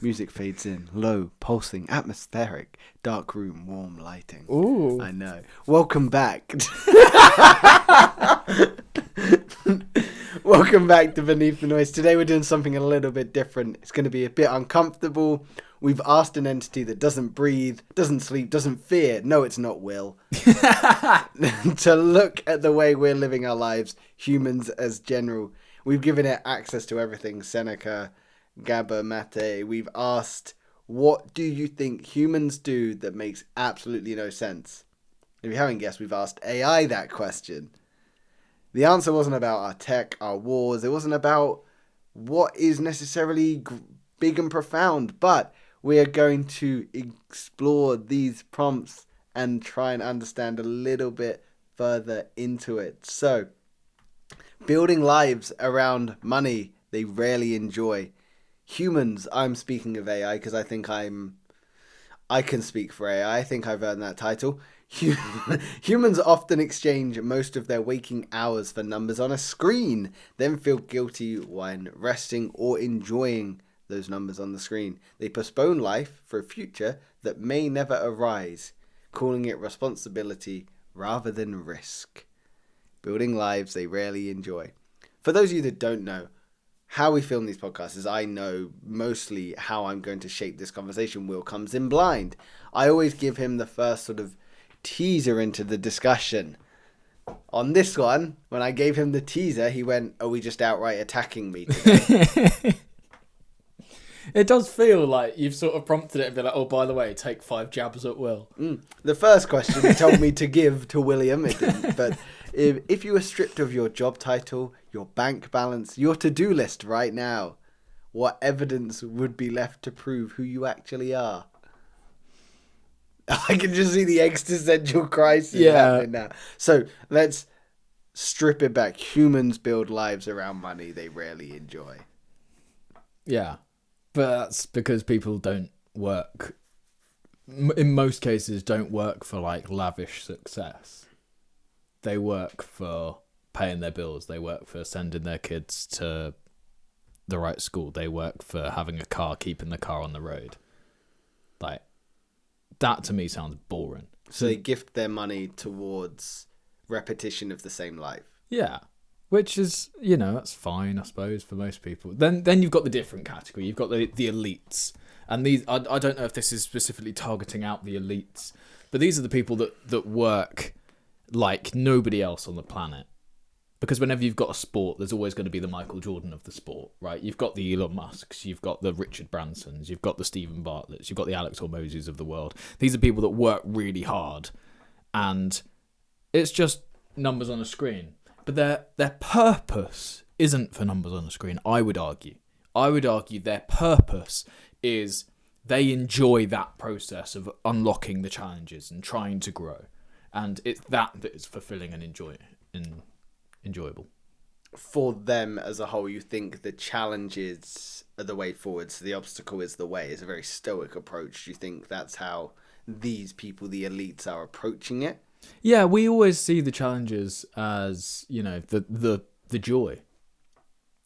Music fades in, low, pulsing, atmospheric, dark room, warm lighting. Ooh. I know. Welcome back. Welcome back to Beneath the Noise. Today we're doing something a little bit different. It's going to be a bit uncomfortable. We've asked an entity that doesn't breathe, doesn't sleep, doesn't fear. No, it's not Will. To look at the way we're living our lives, humans as general. We've given it access to everything. Seneca, Gabba, Mate. We've asked, what do you think humans do that makes absolutely no sense? If you haven't guessed, we've asked AI that question. The answer wasn't about our tech, our wars. It wasn't about what is necessarily big and profound. But we are going to explore these prompts and try and understand a little bit further into it. So, building lives around money they rarely enjoy. Humans, I'm speaking of AI because I think I can speak for AI. I think I've earned that title. Humans often exchange most of their waking hours for numbers on a screen, then feel guilty when resting or enjoying those numbers on the screen. They postpone life for a future that may never arise, calling it responsibility rather than risk. Building lives they rarely enjoy. For those of you that don't know, how we film these podcasts is I know mostly how I'm going to shape this conversation. Will comes in blind. I always give him the first sort of teaser into the discussion. On this one, when I gave him the teaser, he went, "Are we just outright attacking me today?" It does feel like you've sort of prompted it and be like, oh, by the way, take 5 jabs at Will. The first question he told me to give to William, it didn't, but if you were stripped of your job title, your bank balance, your to-do list right now, what evidence would be left to prove who you actually are? I can just see the existential crisis happening now. So let's strip it back. Humans build lives around money they rarely enjoy. Yeah. But that's because people don't work, in most cases, don't work for like lavish success. They work for paying their bills. They work for sending their kids to the right school. They work for having a car, keeping the car on the road. Like, that to me sounds boring. So they gift their money towards repetition of the same life. Yeah. Which is, that's fine, I suppose, for most people. Then you've got the different category. You've got the elites. And these, I don't know if this is specifically targeting out the elites, but these are the people that work like nobody else on the planet. Because whenever you've got a sport, there's always going to be the Michael Jordan of the sport, right? You've got the Elon Musks, you've got the Richard Bransons, you've got the Stephen Bartletts, you've got the Alex Hormozis of the world. These are people that work really hard. And it's just numbers on a screen. But their purpose isn't for numbers on a screen, I would argue. I would argue their purpose is they enjoy that process of unlocking the challenges and trying to grow. And it's that is fulfilling and enjoyable. For them as a whole, you think the challenges are the way forward, so the obstacle is the way. It's a very stoic approach. Do you think that's how these people, the elites, are approaching it? Yeah, we always see the challenges as, the joy.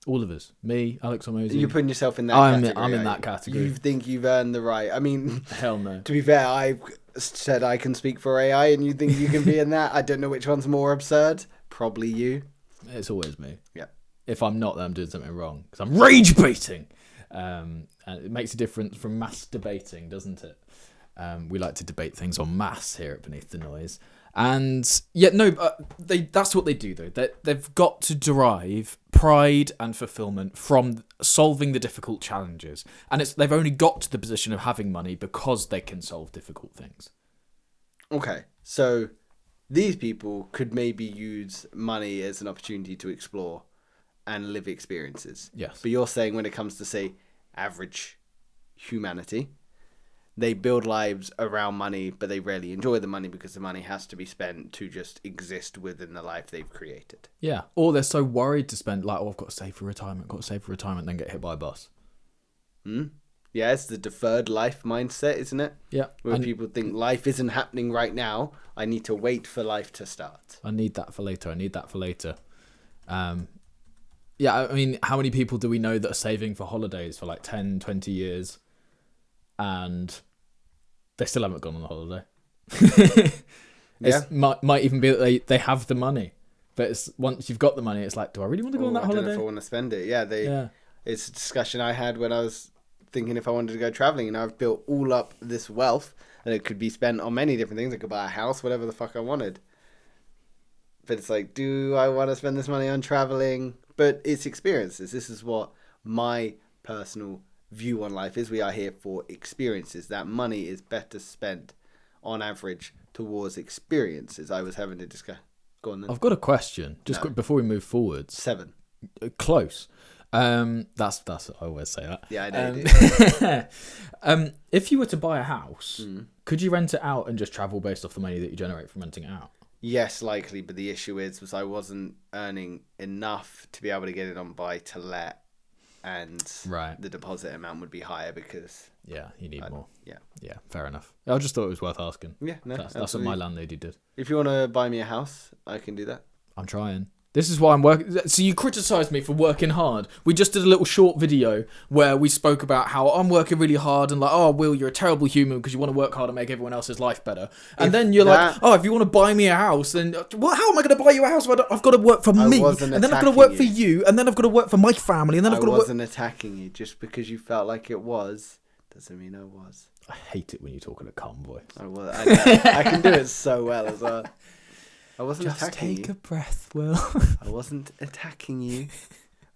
All of us. Me, Alex Hormozy. You're putting yourself in that category. I'm in that category. You think you've earned the right. I mean... Hell no. To be fair, I said I can speak for AI and you think you can be in that? I don't know which one's more absurd. Probably you. It's always me. Yeah. If I'm not, then I'm doing something wrong. Because I'm rage baiting. And it makes a difference from masturbating, doesn't it? We like to debate things en masse here at Beneath the Noise. And that's what they do, though. They've got to derive pride and fulfillment from solving the difficult challenges. And they've only got to the position of having money because they can solve difficult things. Okay, so these people could maybe use money as an opportunity to explore and live experiences. Yes. But you're saying when it comes to, say, average humanity, they build lives around money, but they rarely enjoy the money because the money has to be spent to just exist within the life they've created. Yeah. Or they're so worried to spend, like, I've got to save for retirement, then get hit by a bus. Yeah, it's the deferred life mindset, isn't it? Yeah. Where people think life isn't happening right now. I need to wait for life to start. I need that for later. Yeah, I mean, how many people do we know that are saving for holidays for like 10, 20 years? and they still haven't gone on the holiday. Yeah. Might even be that they have the money, but it's once you've got the money, it's like, do I really want to go on that I don't know holiday? if I want to spend it. Yeah, it's a discussion I had when I was thinking if I wanted to go traveling, and I've built all up this wealth and it could be spent on many different things. I could buy a house, whatever the fuck I wanted. But it's like, do I want to spend this money on traveling? But it's experiences. This is what my personal view on life is. We are here for experiences. That money is better spent on average towards experiences. I was having to discuss. Go on then. I've got a question just quick before we move forwards. 7. Close. That's I always say that. Yeah, I know. You do. If you were to buy a house, could you rent it out and just travel based off the money that you generate from renting it out? Yes, likely, but the issue was I wasn't earning enough to be able to get it on buy to let, and the deposit amount would be higher because you need more. Yeah, fair enough. I just thought it was worth asking. Yeah, no, that's what my landlady did. If you want to buy me a house, I can do that. I'm trying. This is why I'm working. So you criticised me for working hard. We just did a little short video where we spoke about how I'm working really hard and like, oh, Will, you're a terrible human because you want to work hard and make everyone else's life better. And then you're like, oh, if you want to buy me a house, then how am I going to buy you a house? I've got to work for me, and then I've got to work for you, and then I've got to work for my family, and then I've got to work. I wasn't attacking you. Just because you felt like it was doesn't mean I was. I hate it when you talk in a calm voice. I can do it so well as well. I wasn't attacking you. Just take a breath, Will. I wasn't attacking you.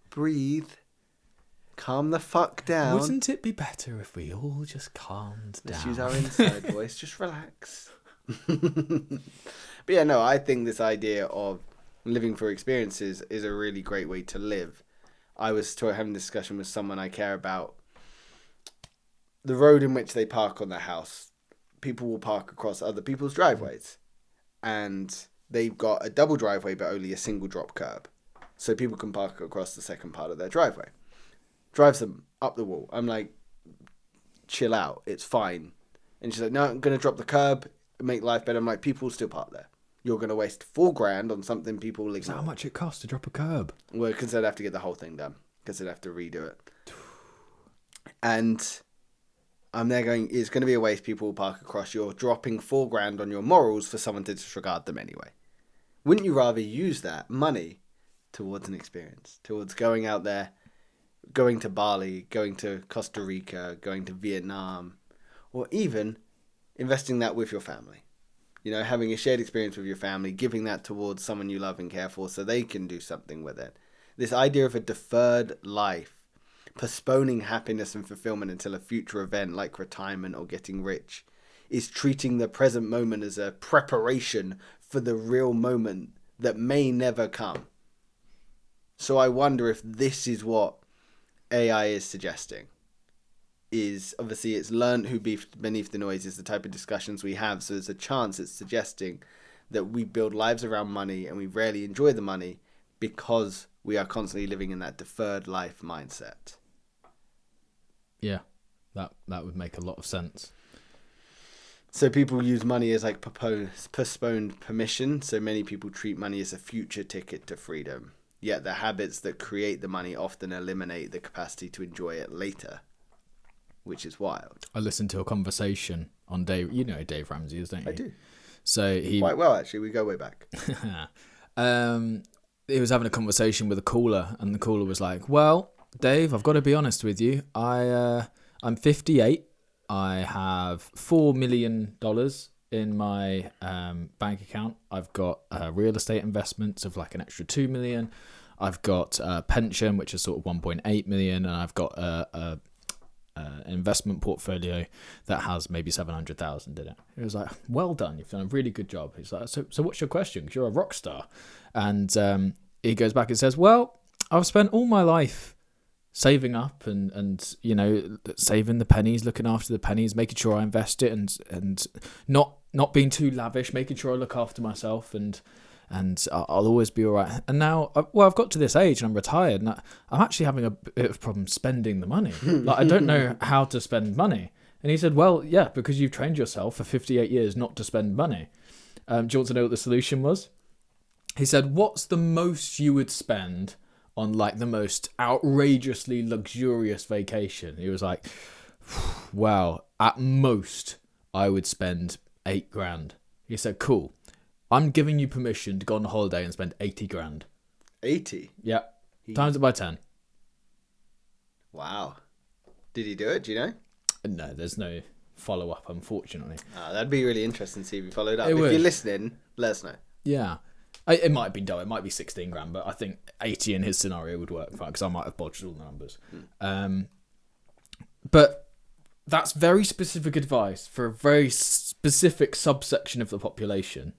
Breathe. Calm the fuck down. Wouldn't it be better if we all just calmed down? Let's use our inside voice. Just relax. But yeah, no, I think this idea of living for experiences is a really great way to live. I was having a discussion with someone I care about. The road in which they park on their house, people will park across other people's driveways. And they've got a double driveway, but only a single drop curb. So people can park across the second part of their driveway. Drives them up the wall. I'm like, chill out. It's fine. And she's like, no, I'm going to drop the curb, make life better. I'm like, people will still park there. You're going to waste $4,000 on something people will ignore. Is that how much it costs to drop a curb? Well, because they'd have to get the whole thing done. Because they'd have to redo it. And I'm there going, it's going to be a waste. People will park across. You're dropping $4,000 on your morals for someone to disregard them anyway. Wouldn't you rather use that money towards an experience, towards going out there, going to Bali, going to Costa Rica, going to Vietnam, or even investing that with your family? You know, having a shared experience with your family, giving that towards someone you love and care for so they can do something with it. This idea of a deferred life, postponing happiness and fulfillment until a future event like retirement or getting rich, is treating the present moment as a preparation for the real moment that may never come. So I wonder if this is what AI is suggesting. Is obviously it's learned who beneath the noise is the type of discussions we have. So there's a chance it's suggesting that we build lives around money and we rarely enjoy the money because we are constantly living in that deferred life mindset. Yeah, that would make a lot of sense. So people use money as like postponed permission. So many people treat money as a future ticket to freedom. Yet the habits that create the money often eliminate the capacity to enjoy it later, which is wild. I listened to a conversation on Dave. You know who Dave Ramsey is, don't you? I do. So he quite well actually. We go way back. He was having a conversation with a caller, and the caller was like, "Well, Dave, I've got to be honest with you. I'm 58. I have $4 million in my bank account. I've got real estate investments of like an extra $2 million. I've got a pension, which is sort of 1.8 million, and I've got an investment portfolio that has maybe 700,000 in it." It was like, "Well done, you've done a really good job." He's like, so what's your question? Because you're a rock star. And he goes back and says, "Well, I've spent all my life saving up and you know, saving the pennies, looking after the pennies, making sure I invest it and not being too lavish, making sure I look after myself and I'll always be all right. And now, I've got to this age and I'm retired and I'm actually having a bit of a problem spending the money. Like, I don't know how to spend money." And he said, "Well, yeah, because you've trained yourself for 58 years not to spend money." Do you want to know what the solution was? He said, "What's the most you would spend on like the most outrageously luxurious vacation?" He was like, "Wow, at most, I would spend $8,000. He said, cool. I'm giving you permission to go on holiday and spend 80 grand. 80? Yeah. Times it by 10. Wow. Did he do it? Do you know? No, there's no follow-up, unfortunately. That'd be really interesting to see if he followed up. It If would. you're listening, let us know. Yeah. It might be dull. It might be 16 grand, but I think 80 in his scenario would work fine because I might have bodged all the numbers. But that's very specific advice for a very specific subsection of the population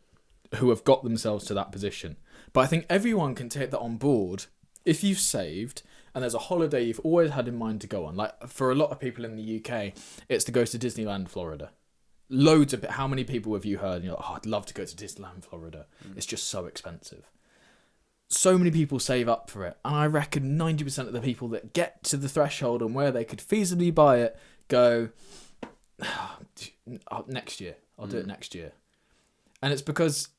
who have got themselves to that position. But I think everyone can take that on board if you've saved and there's a holiday you've always had in mind to go on. Like for a lot of people in the UK, it's to go to Disneyland, Florida. Loads of it. How many people have you heard? And you're like, oh, I'd love to go to Disneyland, Florida. It's just so expensive. So many people save up for it. And I reckon 90% of the people that get to the threshold and where they could feasibly buy it go, next year. I'll do it next year. And it's because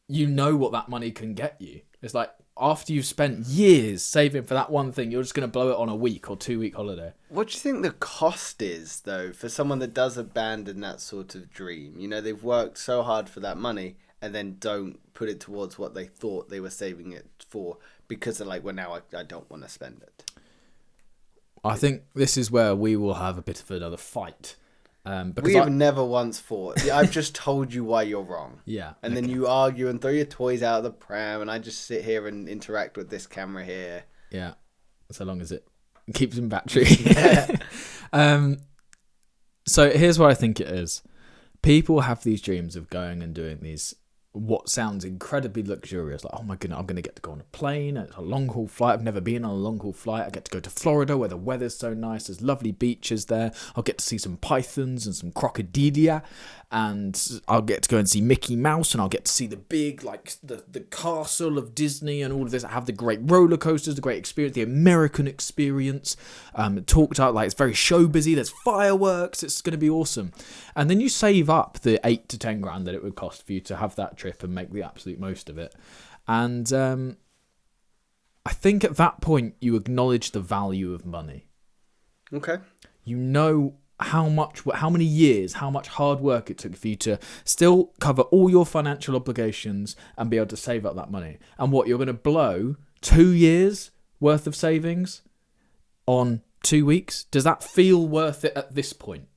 you know what that money can get you. It's like after you've spent years saving for that one thing, you're just going to blow it on a week or 2 week holiday. What do you think the cost is, though, for someone that does abandon that sort of dream? You know, they've worked so hard for that money and then don't put it towards what they thought they were saving it for because they're like, well, now I don't want to spend it. I think this is where we will have a bit of another fight. Because we have never once fought. I've just told you why you're wrong. Yeah. And then you argue and throw your toys out of the pram, and I just sit here and interact with this camera here. Yeah. So long as it keeps in battery. So here's what I think it is. People have these dreams of going and doing these, what sounds incredibly luxurious. Like, oh my goodness, I'm going to get to go on a plane. It's a long haul flight. I've never been on a long haul flight. I get to go to Florida where the weather's so nice. There's lovely beaches there. I'll get to see some pythons and some crocodilia. And I'll get to go and see Mickey Mouse. And I'll get to see the big, like the castle of Disney and all of this. I have the great roller coasters, the great experience, the American experience. Talked out like it's very show busy. There's fireworks. It's going to be awesome. And then you save up the 8 to 10 grand that it would cost for you to have that trip and make the absolute most of it. And I think at that point you acknowledge the value of money. Okay. You know how many years, how much hard work it took for you to still cover all your financial obligations and be able to save up that money. And what, you're going to blow 2 years worth of savings on 2 weeks? Does that feel worth it at this point?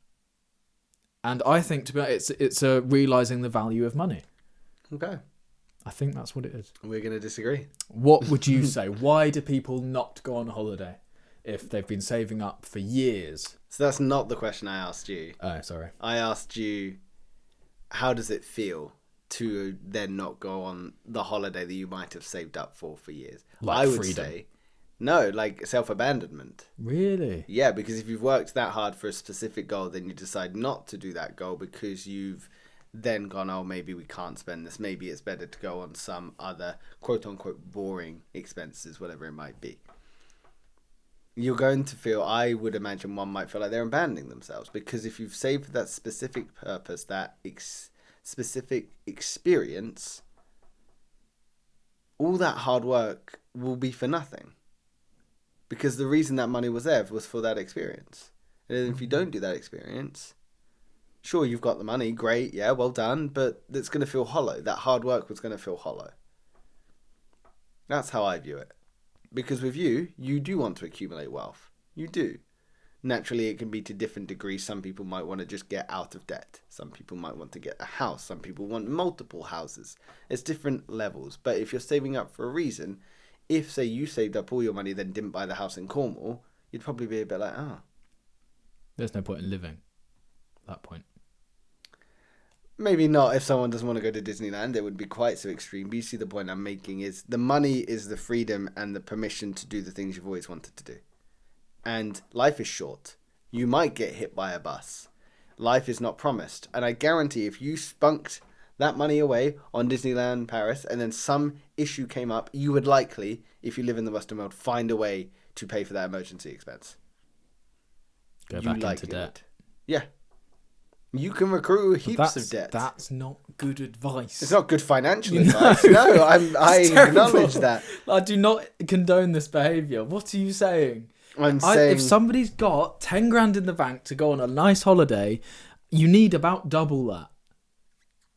And I think to be honest, it's a realising the value of money. Okay. I think that's what it is. We're going to disagree. What would you say? Why do people not go on holiday if they've been saving up for years? So that's not the question I asked you. Oh, sorry. I asked you, how does it feel to then not go on the holiday that you might have saved up for years? Like I would freedom. say, no, like self-abandonment. Really? Yeah, because if you've worked that hard for a specific goal, then you decide not to do that goal because you've then gone, oh, maybe we can't spend this. Maybe it's better to go on some other quote-unquote boring expenses, whatever it might be. You're going to feel, I would imagine one might feel like they're abandoning themselves because if you've saved for that specific purpose, that specific experience, all that hard work will be for nothing. Because the reason that money was there was for that experience. And if you don't do that experience, sure, you've got the money, great, yeah, well done, but it's going to feel hollow. That hard work was going to feel hollow. That's how I view it. Because with you, you do want to accumulate wealth. You do. Naturally, it can be to different degrees. Some people might want to just get out of debt. Some people might want to get a house. Some people want multiple houses. It's different levels. But if you're saving up for a reason, if, say, you saved up all your money then didn't buy the house in Cornwall, you'd probably be a bit like, There's no point in living at that point. Maybe not if someone doesn't want to go to Disneyland. It would be quite so extreme. But you see the point I'm making is the money is the freedom and the permission to do the things you've always wanted to do. And life is short. You might get hit by a bus. Life is not promised. And I guarantee if you spunked that money away on Disneyland Paris and then some issue came up, you would likely, if you live in the Western world, find a way to pay for that emergency expense. Go back into debt. Yeah. You can recruit heaps of debt. That's not good advice. It's not good financial advice. No, I acknowledge that. I do not condone this behaviour. What are you saying? I'm saying... If somebody's got 10 grand in the bank to go on a nice holiday, you need about double that.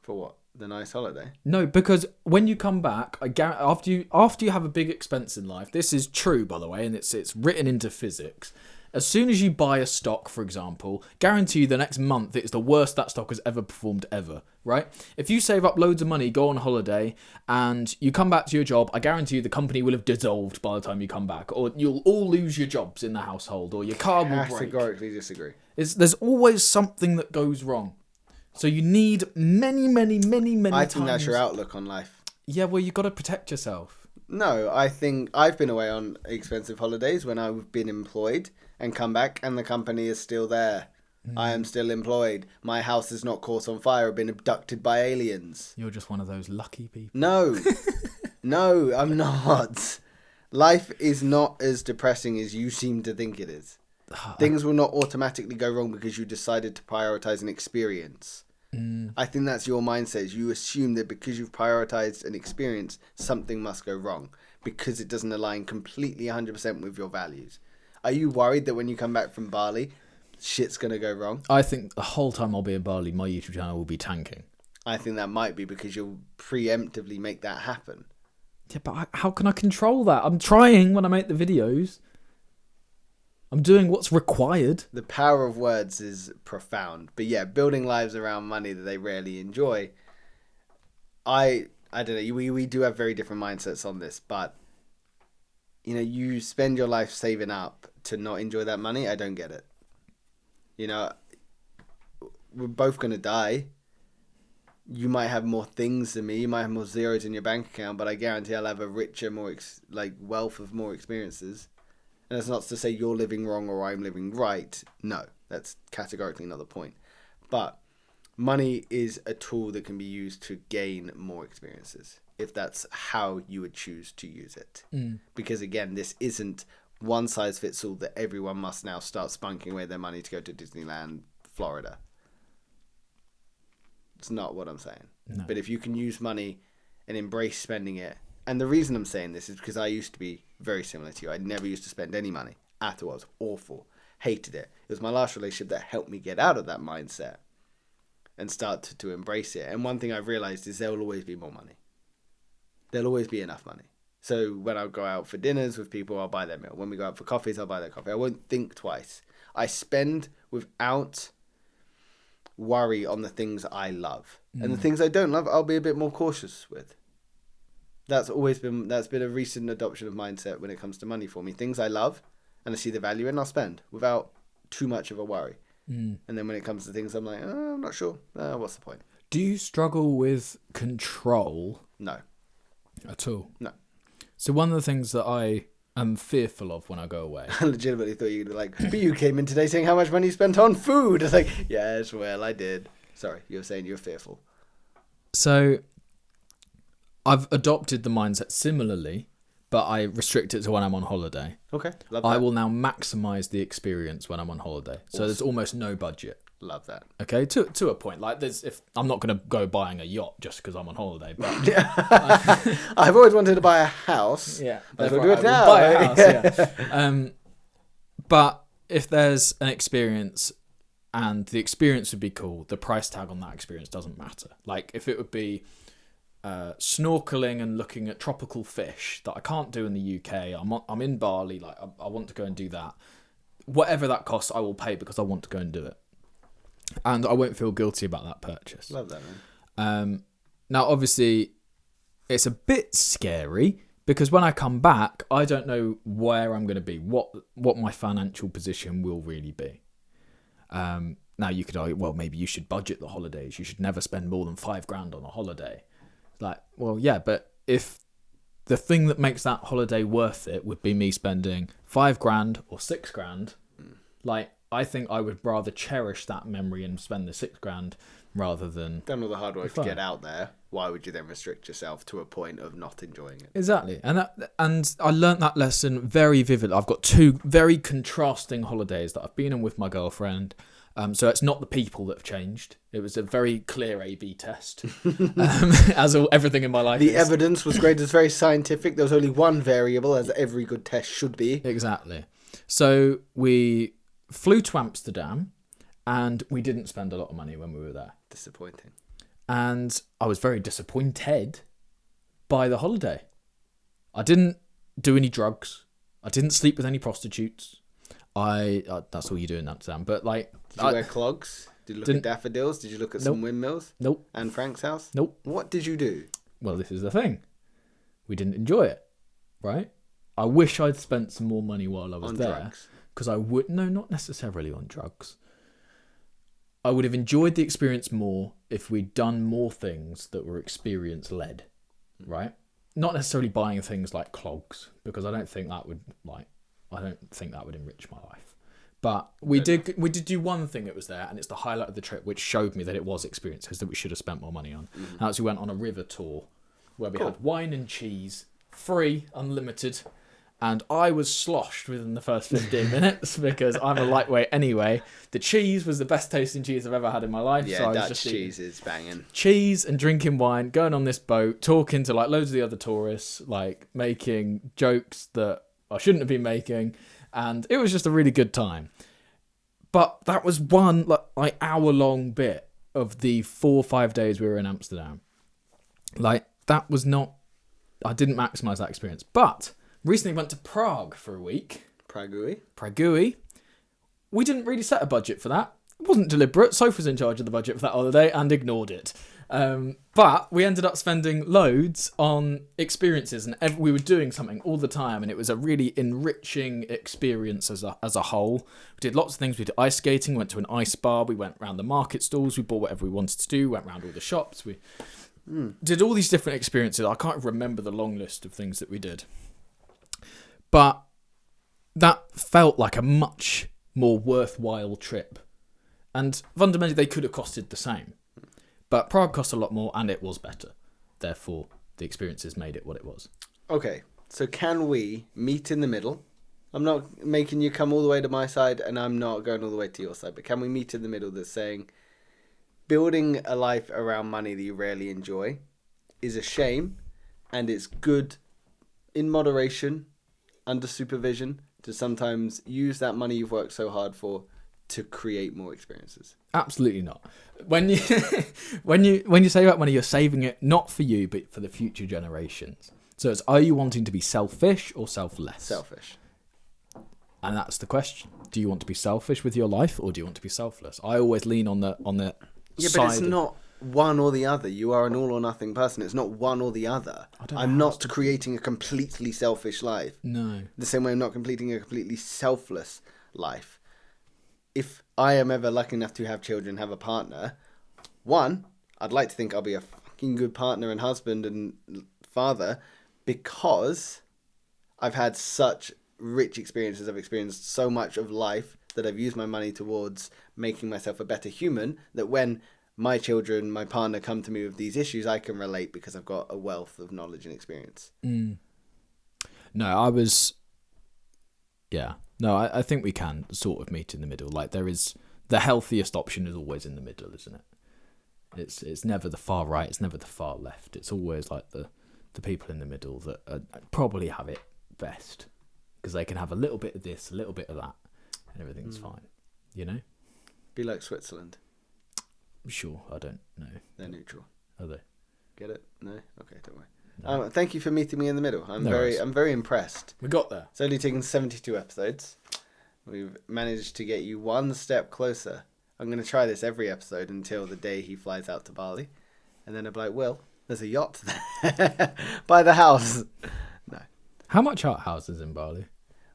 For what? The nice holiday? No, because when you come back, after you have a big expense in life, this is true, by the way, and it's written into physics. As soon as you buy a stock, for example, guarantee you the next month it's the worst that stock has ever performed ever, right? If you save up loads of money, go on holiday, and you come back to your job, I guarantee you the company will have dissolved by the time you come back, or you'll all lose your jobs in the household, or your car will break. Categorically disagree. There's always something that goes wrong. So you need many I times. think that's your outlook on life. Yeah, well, you got to protect yourself. No, I think I've been away on expensive holidays when I've been employed and come back and the company is still there. I am still employed. My house is not caught on fire or been abducted by aliens. You're just one of those lucky people. No. No, I'm not. Life is not as depressing as you seem to think it is. Things will not automatically go wrong because you decided to prioritize an experience. I think that's your mindset. You assume that because you've prioritized an experience, something must go wrong because it doesn't align completely 100% with your values. Are you worried that when you come back from Bali, shit's going to go wrong? I think the whole time I'll be in Bali, my YouTube channel will be tanking. I think that might be because you'll preemptively make that happen. Yeah, but how can I control that? I'm trying when I make the videos. I'm doing what's required. The power of words is profound. But yeah, building lives around money that they rarely enjoy. I don't know. We do have very different mindsets on this, but you know, you spend your life saving up to not enjoy that money. I don't get it. You know, we're both going to die. You might have more things than me. You might have more zeros in your bank account, but I guarantee I'll have a richer, more wealth of more experiences. And that's not to say you're living wrong or I'm living right. No, that's categorically not the point. But money is a tool that can be used to gain more experiences, if that's how you would choose to use it. Because again, this isn't one size fits all that everyone must now start spunking away their money to go to Disneyland, Florida. It's not what I'm saying. No. But if you can use money and embrace spending it, and the reason I'm saying this is because I used to be very similar to you. I never used to spend any money at all. I was awful. Hated it. It was my last relationship that helped me get out of that mindset and start to embrace it. And one thing I've realized is there will always be more money. There'll always be enough money. So when I go out for dinners with people, I'll buy their meal. When we go out for coffees, I'll buy their coffee. I won't think twice. I spend without worry on the things I love. And the things I don't love, I'll be a bit more cautious with. That's been a recent adoption of mindset when it comes to money for me. Things I love and I see the value in, I'll spend without too much of a worry. And then when it comes to things I'm like, oh, I'm not sure. What's the point? Do you struggle with control? No. At all? No. So one of the things that I am fearful of when I go away. I legitimately thought you'd be like, but you came in today saying how much money you spent on food. It's like, yes, well, I did. Sorry, you were saying you're fearful. So I've adopted the mindset similarly, but I restrict it to when I'm on holiday. Okay, love that. I will now maximize the experience when I'm on holiday. Awesome. So there's almost no budget. Love that. Okay, to a point. Like if I'm not going to go buying a yacht just because I'm on holiday, but I've always wanted to buy a house. Yeah, that's what I do it now. Buy a house. Yeah. But if there's an experience and the experience would be cool, the price tag on that experience doesn't matter. Like if it would be snorkeling and looking at tropical fish that I can't do in the UK. I'm in Bali. Like I want to go and do that. Whatever that costs, I will pay because I want to go and do it. And I won't feel guilty about that purchase. Love that, man. Now, obviously, it's a bit scary because when I come back, I don't know where I'm going to be, what my financial position will really be. Now, you could argue, well, maybe you should budget the holidays. You should never spend more than $5,000 on a holiday. Like, well, yeah, but if the thing that makes that holiday worth it would be me spending $5,000 or $6,000, like, I think I would rather cherish that memory and spend the $6,000 rather than done all the hard work to get out there. Why would you then restrict yourself to a point of not enjoying it? Exactly, and I learnt that lesson very vividly. I've got two very contrasting holidays that I've been on with my girlfriend. So it's not the people that have changed. It was a very clear A/B test, as everything in my life. The evidence was great. It's very scientific. There was only one variable, as every good test should be. Exactly. So we flew to Amsterdam, and we didn't spend a lot of money when we were there. Disappointing. And I was very disappointed by the holiday. I didn't do any drugs. I didn't sleep with any prostitutes. That's all you do in Amsterdam. But like, did you wear clogs? Did you look at daffodils? Did you look at some windmills? Nope. And Frank's house? Nope. What did you do? Well, this is the thing. We didn't enjoy it, right? I wish I'd spent some more money while I was there. Because I would... No, not necessarily on drugs. I would have enjoyed the experience more if we'd done more things that were experience-led, right? Not necessarily buying things like clogs, because I don't think that would enrich my life. But we did do one thing that was there, and it's the highlight of the trip, which showed me that it was experiences that we should have spent more money on. Mm-hmm. And as we went on a river tour, where we had wine and cheese, free, unlimited, and I was sloshed within the first 15 minutes because I'm a lightweight anyway. The cheese was the best tasting cheese I've ever had in my life. Yeah, so I was Dutch just cheese is banging. Cheese and drinking wine, going on this boat, talking to like loads of the other tourists, like making jokes that I shouldn't have been making, and it was just a really good time. But that was one like hour-long bit of the 4 or 5 days we were in Amsterdam. Like, that was not... I didn't maximise that experience. But recently went to Prague for a week. Prague. We didn't really set a budget for that. It wasn't deliberate. Soph was in charge of the budget for that holiday and ignored it. But we ended up spending loads on experiences, and we were doing something all the time, and it was a really enriching experience as a whole. We did lots of things. We did ice skating, went to an ice bar, we went around the market stalls, we bought whatever we wanted to do, went around all the shops, we did all these different experiences. I can't remember the long list of things that we did. But that felt like a much more worthwhile trip. And fundamentally, they could have costed the same. But Prague cost a lot more, and it was better. Therefore, the experiences made it what it was. Okay, so can we meet in the middle? I'm not making you come all the way to my side, and I'm not going all the way to your side. But can we meet in the middle that's saying building a life around money that you rarely enjoy is a shame, and it's good in moderation, under supervision, to sometimes use that money you've worked so hard for to create more experiences? Absolutely not. When you when you save up money, you're saving it not for you, but for the future generations. So it's, are you wanting to be selfish or selfless? Selfish. And that's the question. Do you want to be selfish with your life, or do you want to be selfless? I always lean on the yeah, but it's not one or the other. You are an all or nothing person. It's not one or the other. I'm not creating a completely selfish life. No. The same way I'm not completing a completely selfless life. If I am ever lucky enough to have children, have a partner, one, I'd like to think I'll be a fucking good partner and husband and father, because I've had such rich experiences. I've experienced so much of life that I've used my money towards making myself a better human, that when my children, my partner come to me with these issues, I can relate because I've got a wealth of knowledge and experience. No, I think we can sort of meet in the middle. Like, there is, the healthiest option is always in the middle, isn't it? It's never the far right, it's never the far left. It's always like the people in the middle that probably have it best, because they can have a little bit of this, a little bit of that, and everything's fine. You know? Be like Switzerland. Sure, I don't know. They're neutral. Are they? Get it? No? Okay, don't worry. No. Thank you for meeting me in the middle. I'm very impressed. We got there. It's only taken 72 episodes. We've managed to get you one step closer. I'm going to try this every episode until the day he flies out to Bali. And then I'll be like, Will, there's a yacht there. Buy the house. No. How much are houses in Bali?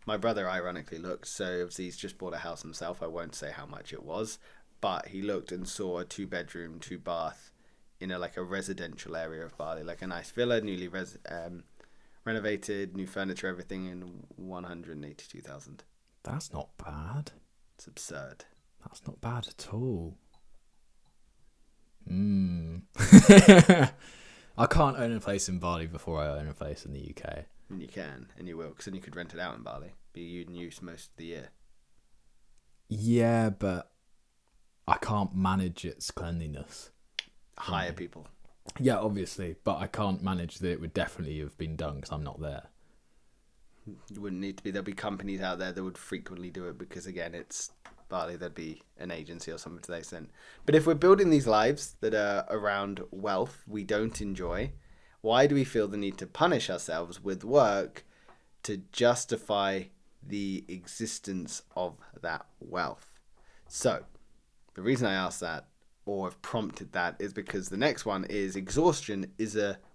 My brother ironically looked. So obviously he's just bought a house himself. I won't say how much it was. But he looked and saw a 2-bedroom, 2-bath in a residential area of Bali, like a nice villa, newly renovated, new furniture, everything, in 182,000. That's not bad. It's absurd. That's not bad at all. I can't own a place in Bali before I own a place in the UK. And you can, and you will, because then you could rent it out in Bali. Be in use most of the year. Yeah, but I can't manage its cleanliness. Hire people. Yeah, obviously, but I can't manage that it would definitely have been done because I'm not there. You wouldn't need to be. There'll be companies out there that would frequently do it because, again, it's partly there'd be an agency or something to that extent. But if we're building these lives that are around wealth we don't enjoy, why do we feel the need to punish ourselves with work to justify the existence of that wealth? So, the reason I asked that, or have prompted that, is because the next one is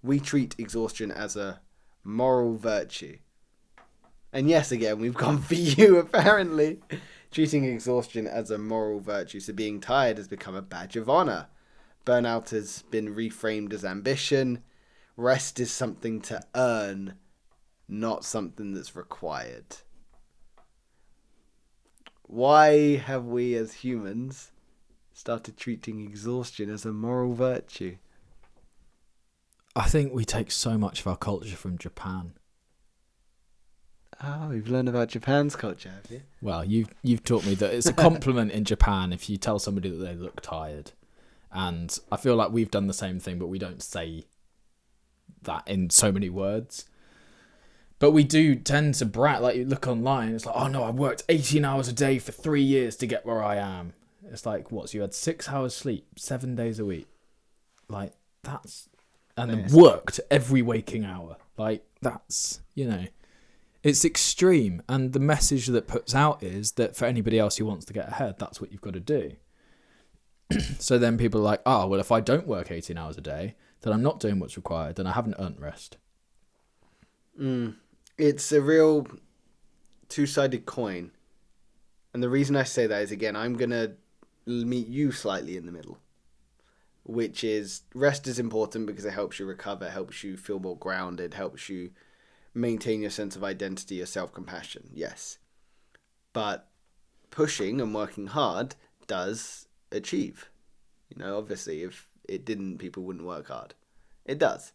we treat exhaustion as a moral virtue. And yes, again, we've gone for you, apparently. Treating exhaustion as a moral virtue. So being tired has become a badge of honour. Burnout has been reframed as ambition. Rest is something to earn, not something that's required. Why have we as humans started treating exhaustion as a moral virtue? I think we take so much of our culture from Japan. Oh, you've learned about Japan's culture, have you? Well, you've taught me that it's a compliment in Japan if you tell somebody that they look tired. And I feel like we've done the same thing, but we don't say that in so many words. But we do tend to brag. Like, you look online, it's like, oh no, I worked 18 hours a day for 3 years to get where I am. It's like, what? So you had 6 hours sleep, 7 days a week. Like, that's... And then worked every waking hour. Like, that's, it's extreme. And the message that puts out is that for anybody else who wants to get ahead, that's what you've got to do. So then people are like, oh, well, if I don't work 18 hours a day, then I'm not doing what's required, then I haven't earned rest. It's a real two-sided coin. And the reason I say that is, again, I'm going to meet you slightly in the middle, which is rest is important because it helps you recover, helps you feel more grounded, helps you maintain your sense of identity, your self-compassion. Yes. But pushing and working hard does achieve. Obviously, if it didn't, people wouldn't work hard. It does.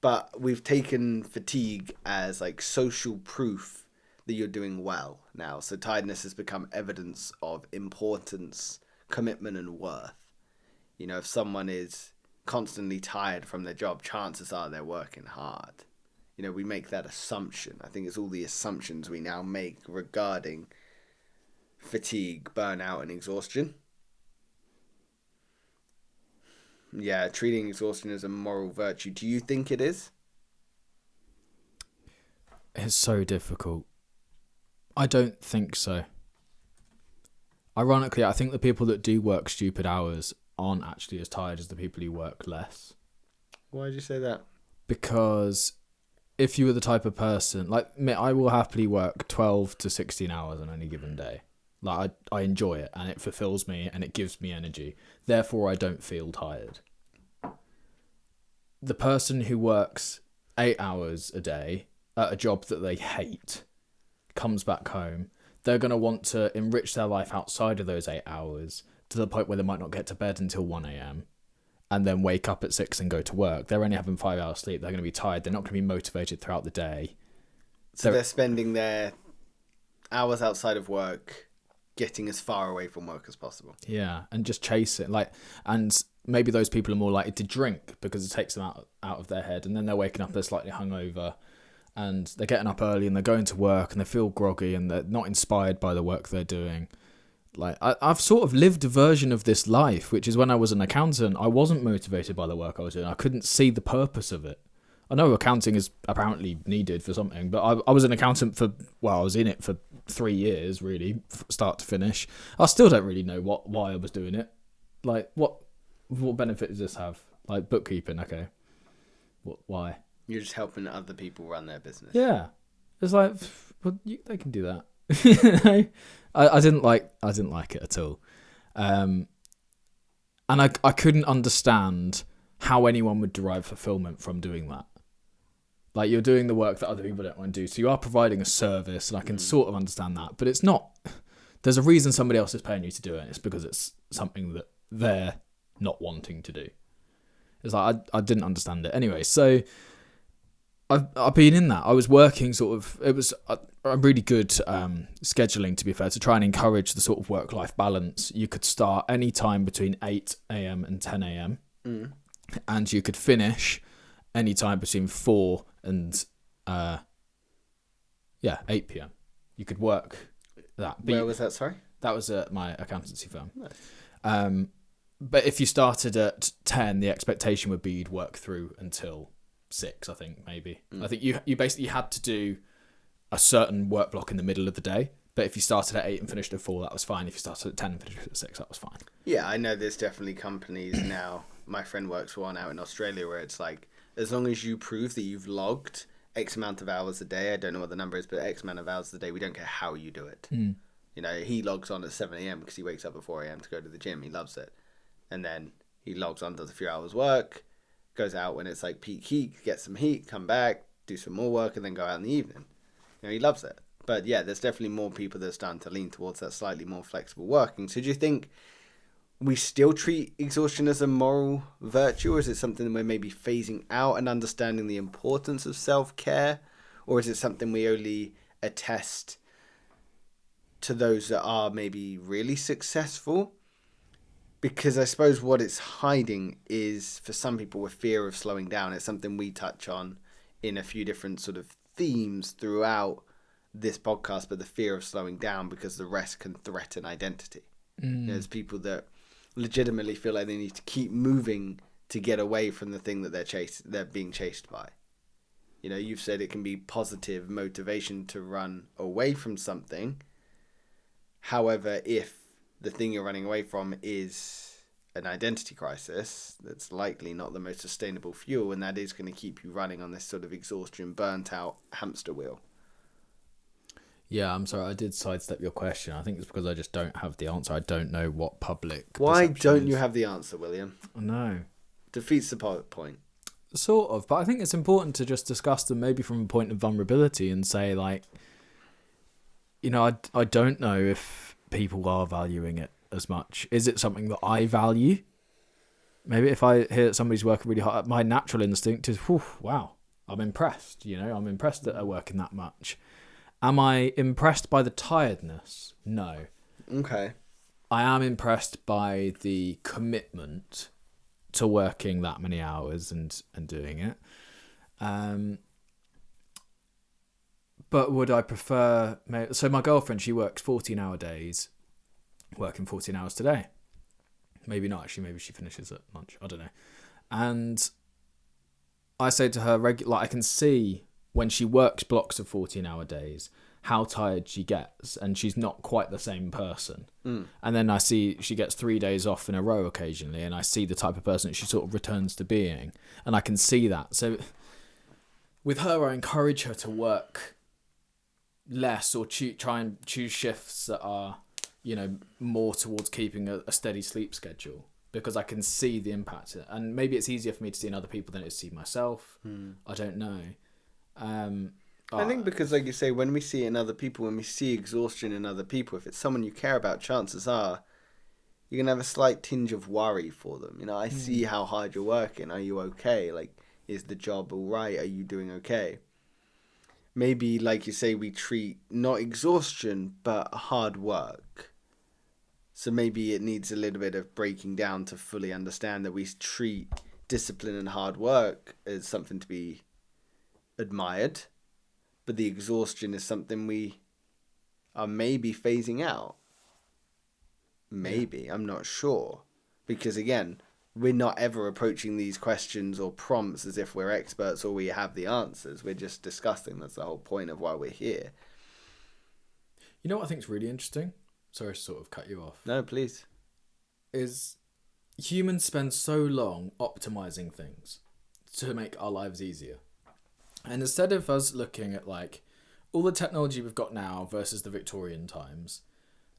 But we've taken fatigue as like social proof that you're doing well now. So tiredness has become evidence of importance, commitment, and worth. If someone is constantly tired from their job, chances are they're working hard. We make that assumption. I think it's all the assumptions we now make regarding fatigue, burnout, and exhaustion. Yeah, treating exhaustion as a moral virtue. Do you think it is? It's so difficult. I don't think so. Ironically, I think the people that do work stupid hours aren't actually as tired as the people who work less. Why did you say that? Because if you were the type of person, like me, I will happily work 12 to 16 hours on any given day. Like, I enjoy it and it fulfills me and it gives me energy. Therefore, I don't feel tired. The person who works 8 hours a day at a job that they hate comes back home. They're going to want to enrich their life outside of those 8 hours to the point where they might not get to bed until 1 a.m. and then wake up at 6 and go to work. They're only having 5 hours sleep. They're going to be tired. They're not going to be motivated throughout the day. So they're spending their hours outside of work getting as far away from work as possible. Yeah, and just chase it. And maybe those people are more likely to drink because it takes them out of their head. And then they're waking up, they're slightly hungover. And they're getting up early and they're going to work and they feel groggy and they're not inspired by the work they're doing. Like, I've sort of lived a version of this life, which is when I was an accountant, I wasn't motivated by the work I was doing. I couldn't see the purpose of it. I know accounting is apparently needed for something, but I was an accountant I was in it for 3 years, really, start to finish. I still don't really know why I was doing it. Like, what benefit does this have? Like, bookkeeping, okay. Why? You're just helping other people run their business. Yeah. It's like, well, they can do that. I didn't like it at all. And I couldn't understand how anyone would derive fulfillment from doing that. Like, you're doing the work that other people don't want to do, so you are providing a service, and I can sort of understand that, but it's not. There's a reason somebody else is paying you to do it, and it's because it's something that they're not wanting to do. It's like, I didn't understand it. Anyway, so I've been in that. I was working it was a really good scheduling, to be fair, to try and encourage the sort of work-life balance. You could start any time between 8 a.m. and 10 a.m. And you could finish any time between 4 and Yeah, 8 p.m. You could work that. But Where was that, sorry? That was at my accountancy firm. Nice. But if you started at 10, the expectation would be you'd work through until 6, I think, maybe. I think you basically had to do a certain work block in the middle of the day. But if you started at 8 and finished at 4, that was fine. If you started at 10 and finished at 6, that was fine. Yeah, I know there's definitely companies now. My friend works for one out in Australia where it's like, as long as you prove that you've logged X amount of hours a day, I don't know what the number is, but X amount of hours a day, we don't care how you do it. You know, he logs on at 7 a.m. because he wakes up at 4 a.m. to go to the gym. He loves it. And then he logs on, does a few hours work, goes out when it's like peak heat, get some heat, come back, do some more work, and then go out in the evening. You know, he loves it. But yeah, there's definitely more people that are starting to lean towards that slightly more flexible working. So do you think we still treat exhaustion as a moral virtue, or is it something we're maybe phasing out and understanding the importance of self-care? Or is it something we only attest to those that are maybe really successful? Because I suppose what it's hiding is, for some people, a fear of slowing down. It's something we touch on in a few different sort of themes throughout this podcast, but the fear of slowing down because the rest can threaten identity. There's people that legitimately feel like they need to keep moving to get away from the thing that they're being chased by. You know, you've said it can be positive motivation to run away from something. However, if the thing you're running away from is an identity crisis, that's likely not the most sustainable fuel, and that is going to keep you running on this sort of exhaustion, burnt out hamster wheel. Yeah, I'm sorry, I did sidestep your question. I think it's because I just don't have the answer. I don't know what public Why perception don't is. you have the answer, William? No. Defeats the point. Sort of, but I think it's important to just discuss them maybe from a point of vulnerability and say, like, you know, I don't know if people are valuing it as much. Is it something that I value? Maybe if I hear that somebody's working really hard, my natural instinct is, wow, I'm impressed. You know, I'm impressed that they're working that much. Am I impressed by the tiredness? No. Okay. I am impressed by the commitment to working that many hours and doing it. But would I prefer... So my girlfriend, she works 14-hour days, working 14 hours today. Maybe not, actually. Maybe she finishes at lunch. I don't know. And I say to her, I can see when she works blocks of 14-hour days, how tired she gets, and she's not quite the same person. And then I see she gets 3 days off in a row occasionally, and I see the type of person that she sort of returns to being, and I can see that. So with her, I encourage her to work less or try and choose shifts that are, you know, more towards keeping a steady sleep schedule, because I can see the impact. And maybe it's easier for me to see in other people than it is to see myself. I don't know. I think because, like you say, when we see it in other people, when we see exhaustion in other people, if it's someone you care about, chances are you're going to have a slight tinge of worry for them. You know, I see how hard you're working. Are you okay? Like, is the job all right? Are you doing okay? Maybe, like you say, we treat not exhaustion, but hard work. So maybe it needs a little bit of breaking down to fully understand that we treat discipline and hard work as something to be admired, but the exhaustion is something we are maybe phasing out. Maybe, I'm not sure. Because again, we're not ever approaching these questions or prompts as if we're experts or we have the answers. We're just discussing. That's the whole point of why we're here. You know what I think is really interesting? Sorry to sort of cut you off. No, please. Is humans spend so long optimizing things to make our lives easier. And instead of us looking at, like, all the technology we've got now versus the Victorian times,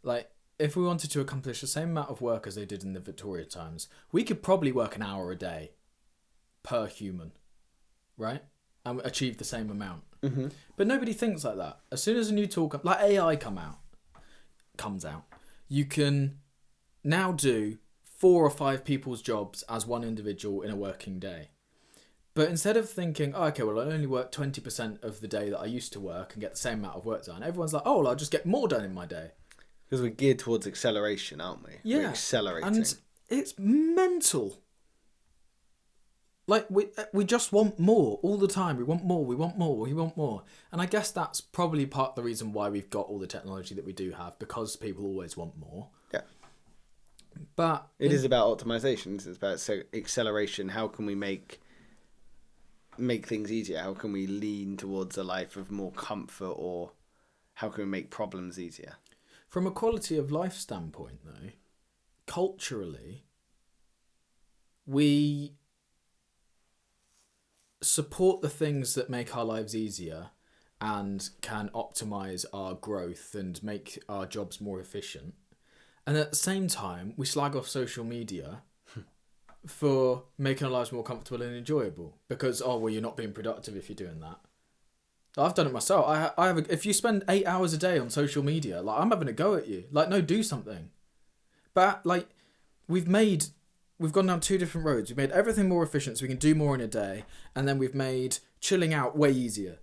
like, if we wanted to accomplish the same amount of work as they did in the Victorian times, we could probably work an hour a day per human, right? And achieve the same amount. Mm-hmm. But nobody thinks like that. As soon as a new tool, like AI comes out, you can now do 4 or 5 people's jobs as one individual in a working day. But instead of thinking, oh, okay, well, I only work 20% of the day that I used to work and get the same amount of work done, everyone's like, oh, well, I'll just get more done in my day. Because we're geared towards acceleration, aren't we? Yeah. We're accelerating. And it's mental. Like, we just want more all the time. We want more, we want more, we want more. And I guess that's probably part of the reason why we've got all the technology that we do have, because people always want more. Yeah. But it is about optimization. It's about acceleration. How can we make things easier? How can we lean towards a life of more comfort, or how can we make problems easier? From a quality of life standpoint, though, culturally, we support the things that make our lives easier and can optimize our growth and make our jobs more efficient. And at the same time, we slag off social media for making our lives more comfortable and enjoyable. Because, you're not being productive if you're doing that. I've done it myself. I have. If you spend 8 hours a day on social media, like, I'm having a go at you. Like, no, do something. But like, we've gone down two different roads. We've made everything more efficient so we can do more in a day, and then we've made chilling out way easier.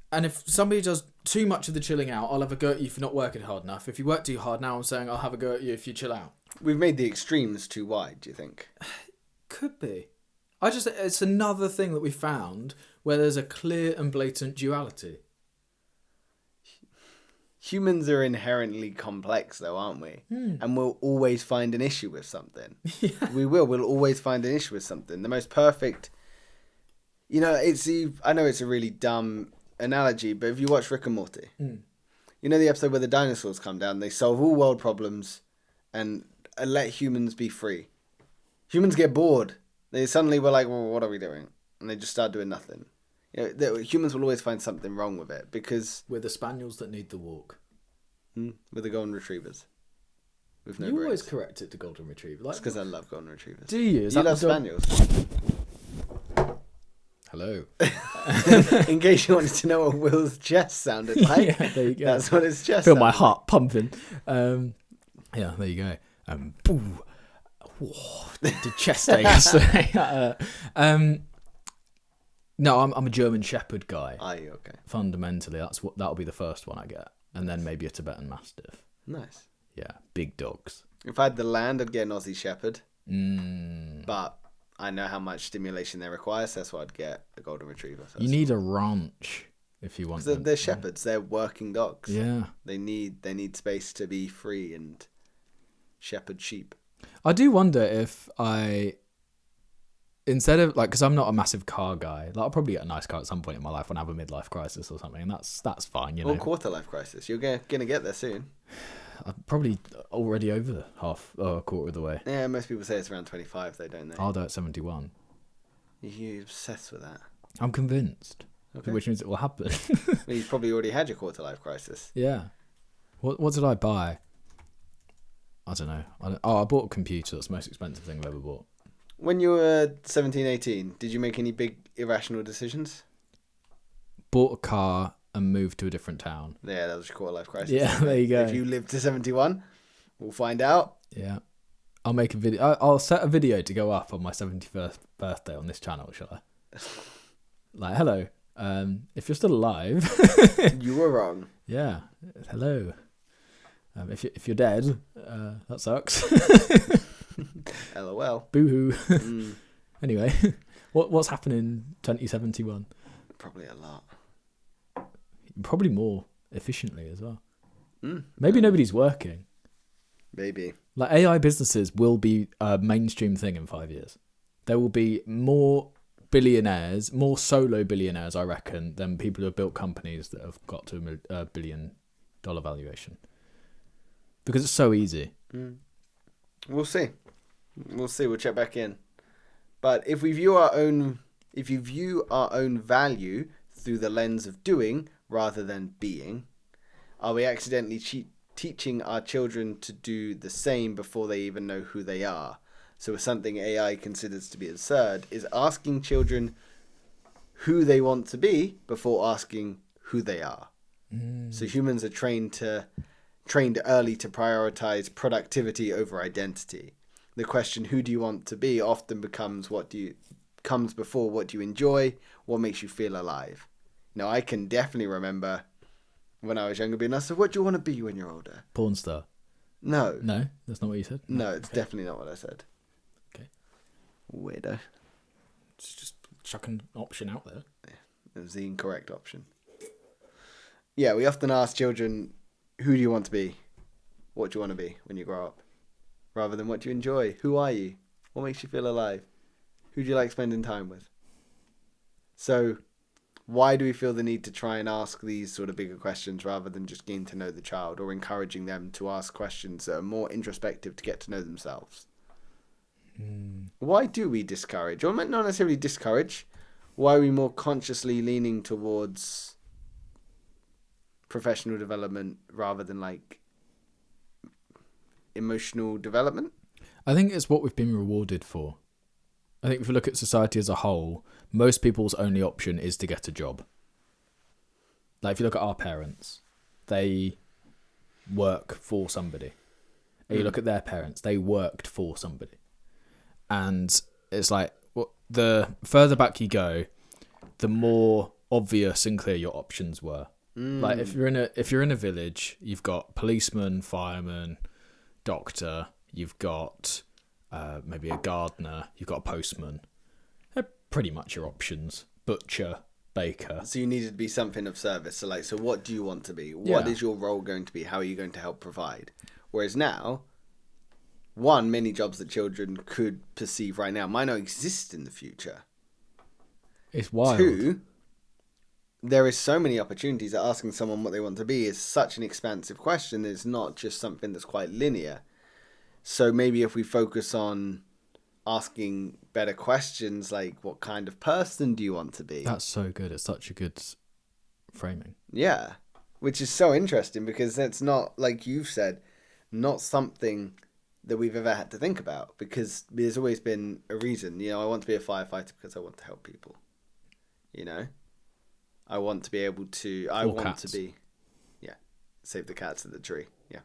And if somebody does too much of the chilling out, I'll have a go at you for not working hard enough. If you work too hard, now I'm saying I'll have a go at you if you chill out. We've made the extremes too wide, do you think? Could be. It's another thing that we found where there's a clear and blatant duality. Humans are inherently complex, though, aren't we? And we'll always find an issue with something. Yeah. We'll always find an issue with something. The most perfect... I know it's a really dumb analogy, but if you watch Rick and Morty, you know the episode where the dinosaurs come down, they solve all world problems and let humans be free. Humans get bored. They suddenly were like, well, what are we doing? And they just start doing nothing. Humans will always find something wrong with it, because... We're the spaniels that need the walk. We're the golden retrievers. With no you brains. always correct it to golden retriever. That's because I love golden retrievers. Do you? You love spaniels. Hello. In case you wanted to know what Will's chest sounded like. Yeah, there you go. That's what his chest Feel sounded my like. heart pumping. Yeah, there you go. Boo. Whoa, the chest ache yesterday. No, I'm a German Shepherd guy. Are you okay? Fundamentally, that'll be the first one I get, and then maybe a Tibetan Mastiff. Nice. Yeah, big dogs. If I had the land, I'd get an Aussie Shepherd. But I know how much stimulation they require, so that's why I'd get a golden retriever. You need a ranch if you want. They're shepherds. They're working dogs. Yeah. They need space to be free and shepherd sheep. I do wonder if instead of because I'm not a massive car guy, I'll probably get a nice car at some point in my life when I have a midlife crisis or something, and that's fine, you know. Or quarter life crisis. You're gonna get there soon. I'm probably already over a quarter of the way. Yeah, most people say it's around 25 though, don't they? I'll do it at 71. You're obsessed with that. I'm convinced. Okay. Which means it will happen. Well, you've probably already had your quarter life crisis. Yeah. What did I buy? I don't know. I bought a computer. That's the most expensive thing I've ever bought. When you were 17, 18, did you make any big irrational decisions? Bought a car and moved to a different town. Yeah, that was your quarter life crisis. Yeah, there you go. If you live to 71, we'll find out. Yeah. I'll make a video. I'll set a video to go up on my 71st birthday on this channel, shall I? Hello. If you're still alive. You were wrong. Yeah. Hello. If you're dead, that sucks. LOL. Boo-hoo. Anyway, what's happening in 2071? Probably a lot. Probably more efficiently as well. Maybe nobody's working. Maybe. AI businesses will be a mainstream thing in 5 years. There will be more billionaires, more solo billionaires, I reckon, than people who have built companies that have got to a $1 billion valuation. Because it's so easy. We'll see. We'll check back in. But if you view our own value through the lens of doing rather than being, are we accidentally teaching our children to do the same before they even know who they are? So something AI considers to be absurd is asking children who they want to be before asking who they are. So humans are trained early to prioritize productivity over identity. The question, who do you want to be, often becomes comes before what do you enjoy, what makes you feel alive. Now, I can definitely remember when I was younger being asked, so what do you want to be when you're older? Porn star. No. No, that's not what you said? No, it's definitely not what I said. Okay. Weirdo. just chuck an option out there. It was the incorrect option. Yeah, we often ask children, who do you want to be? What do you want to be when you grow up? Rather than what do you enjoy? Who are you? What makes you feel alive? Who do you like spending time with? So, why do we feel the need to try and ask these sort of bigger questions rather than just getting to know the child or encouraging them to ask questions that are more introspective to get to know themselves? Why do we discourage, or not necessarily discourage, why are we more consciously leaning towards professional development rather than like emotional development? I think it's what we've been rewarded for. I think if you look at society as a whole, most people's only option is to get a job. Like if you look at our parents, they work for somebody. And you look at their parents, they worked for somebody. And it's like, the further back you go, the more obvious and clear your options were. Like if you're in a village, you've got policeman, fireman, doctor, you've got maybe a gardener, you've got a postman. They're pretty much your options. Butcher, baker. So you needed to be something of service. So what do you want to be? What is your role going to be? How are you going to help provide? Whereas now, one, many jobs that children could perceive right now might not exist in the future. It's wild. Two, there is so many opportunities that asking someone what they want to be is such an expansive question. It's not just something that's quite linear. So maybe if we focus on asking better questions, like what kind of person do you want to be? That's so good. It's such a good framing. Yeah, which is so interesting because it's not, like you've said, not something that we've ever had to think about because there's always been a reason. I want to be a firefighter because I want to help people. I want to be able to... save the cats at the tree. Yeah.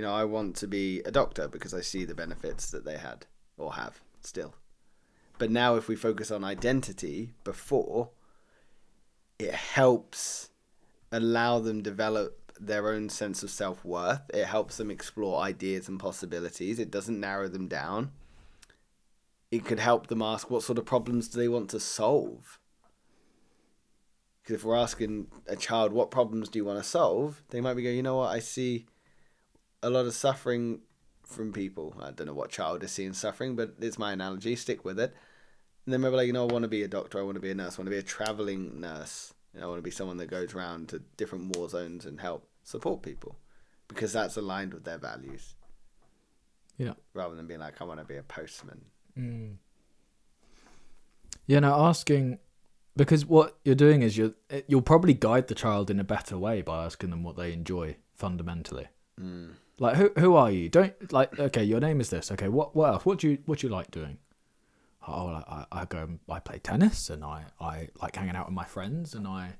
I want to be a doctor because I see the benefits that they had or have still. But now if we focus on identity before, it helps allow them develop their own sense of self-worth. It helps them explore ideas and possibilities. It doesn't narrow them down. It could help them ask what sort of problems do they want to solve. Because if we're asking a child, what problems do you want to solve? They might be going, you know what, I see a lot of suffering from people. I don't know what child is seeing suffering, but it's my analogy. Stick with it. And then maybe like, I want to be a doctor. I want to be a nurse. I want to be a traveling nurse. I want to be someone that goes around to different war zones and help support people because that's aligned with their values. Yeah. Rather than being like, I want to be a postman. Asking, because what you're doing is you'll probably guide the child in a better way by asking them what they enjoy fundamentally. Like, who are you? Don't like, okay, your name is this. Okay, what else? What do you like doing? Oh, I play tennis and I like hanging out with my friends and I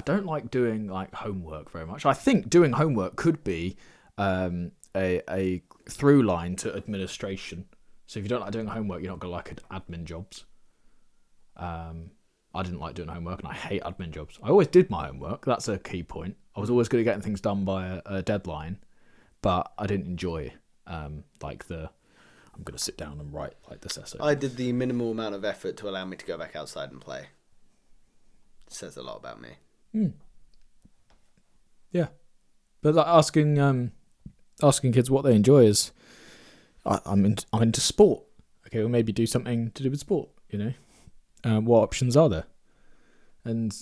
don't like doing like homework very much. I think doing homework could be a through line to administration. So if you don't like doing homework, you're not gonna like admin jobs. I didn't like doing homework and I hate admin jobs. I always did my homework. That's a key point. I was always good at getting things done by a deadline, but I didn't enjoy I'm going to sit down and write like this essay. I did the minimal amount of effort to allow me to go back outside and play. It says a lot about me. Yeah. But like asking kids what they enjoy is, I'm into sport. Okay, well maybe do something to do with sport, what options are there? And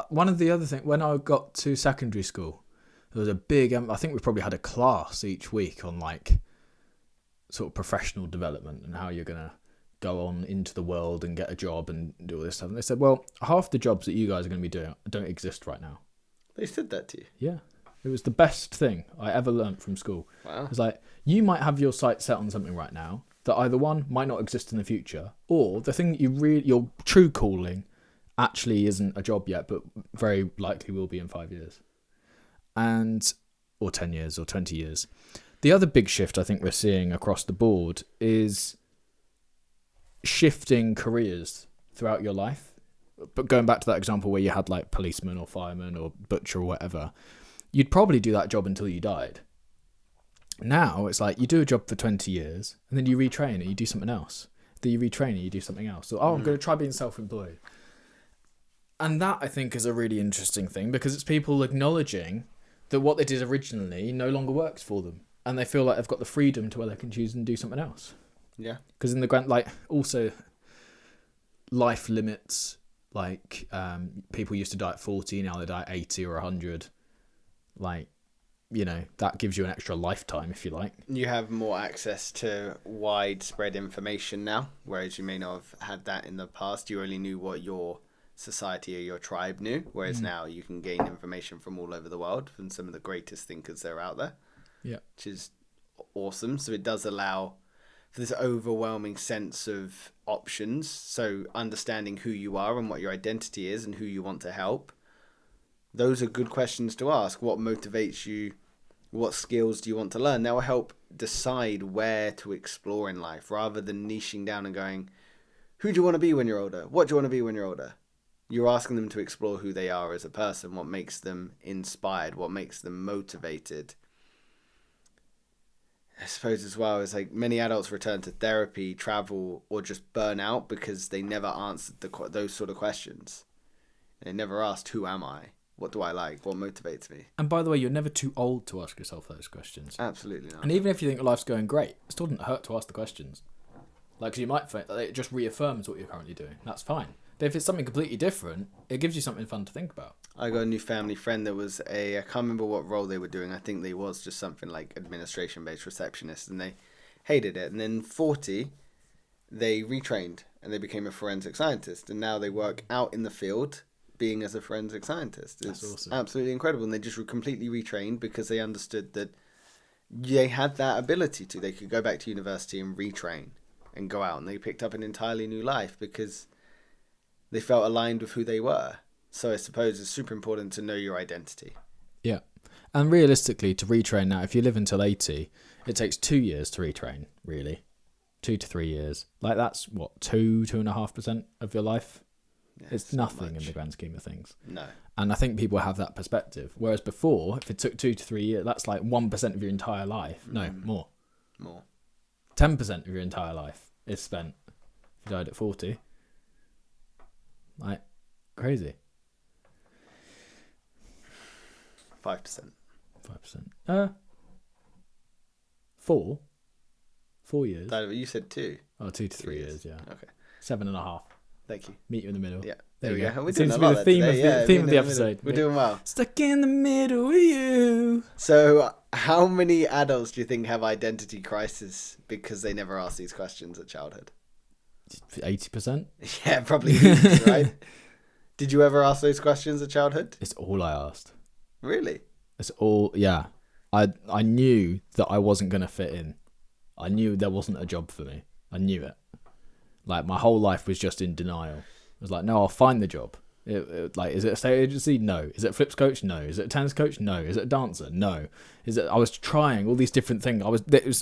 one of the other things, when I got to secondary school, there was a big, I think we probably had a class each week on like sort of professional development and how you're going to go on into the world and get a job and do all this stuff. And they said, well, half the jobs that you guys are going to be doing don't exist right now. They said that to you? Yeah. It was the best thing I ever learnt from school. Wow. It's like, you might have your sights set on something right now that either one might not exist in the future, or the thing that your true calling actually isn't a job yet, but very likely will be in 5 years. Or 10 years or 20 years. The other big shift I think we're seeing across the board is shifting careers throughout your life. But going back to that example where you had like policeman or fireman or butcher or whatever, you'd probably do that job until you died. Now it's like you do a job for 20 years and then you retrain and you do something else. Then you retrain and you do something else. So, I'm going to try being self-employed. And that, I think, is a really interesting thing because it's people acknowledging that what they did originally no longer works for them. And they feel like they've got the freedom to where they can choose and do something else. Yeah. Because in the grand, like, also life limits, like, people used to die at 40, now they die at 80 or 100. Like, you know, that gives you an extra lifetime, if you like. You have more access to widespread information now, whereas you may not have had that in the past. You only knew what your society or your tribe knew, whereas now you can gain information from all over the world, from some of the greatest thinkers that are out there. Yeah. Which is awesome. So it does allow for this overwhelming sense of options. So understanding who you are and what your identity is and who you want to help. Those are good questions to ask. What motivates you? What skills do you want to learn? That will help decide where to explore in life rather than niching down and going, who do you want to be when you're older? What do you want to be when you're older? You're asking them to explore who they are as a person, what makes them inspired, what makes them motivated. I suppose as well as like many adults return to therapy, travel, or just burn out because they never answered those sort of questions. They never asked, who am I? What do I like? What motivates me? And by the way, you're never too old to ask yourself those questions. Absolutely not. And even if you think life's going great, it still doesn't hurt to ask the questions. Like, 'cause you might think that it just reaffirms what you're currently doing. That's fine. But if it's something completely different, it gives you something fun to think about. I got a new family friend that was I can't remember what role they were doing. I think they was just something like administration-based receptionist, and they hated it. And then 40, they retrained and they became a forensic scientist. And now they work out in the field being as a forensic scientist. It's awesome. Absolutely incredible. And they just completely retrained because they understood that they had that ability to. They could go back to university and retrain and go out. And they picked up an entirely new life because they felt aligned with who they were. So I suppose it's super important to know your identity. Yeah. And realistically, to retrain now, if you live until 80, it takes 2 years to retrain, really. 2 to 3 years. Like, that's what, 2.5% of your life? Yeah, it's nothing in the grand scheme of things. No. And I think people have that perspective. Whereas before, if it took 2 to 3 years, that's like 1% of your entire life. No, more. 10% of your entire life is spent if you died at 40. Like, crazy. 5%. 5%. 4 years. You said 2. Oh, 2 to 3 years, yeah. Okay. 7.5. Thank you. Meet you in the middle. Yeah. There we go. We're It seems doing to a be lot the there theme today. of the episode. We're doing well. Stuck in the middle with you. So, how many adults do you think have identity crisis because they never asked these questions at childhood? 80%. Yeah, probably huge, right? Did you ever ask those questions at childhood? It's all I asked. Really? It's all, yeah. I knew that I wasn't going to fit in. I knew there wasn't a job for me. I knew it. Like, my whole life was just in denial. I was like, no, I'll find the job. Like, is it a state agency? No. Is it a flips coach? No. Is it a tennis coach? No. Is it a dancer? No. I was trying all these different things.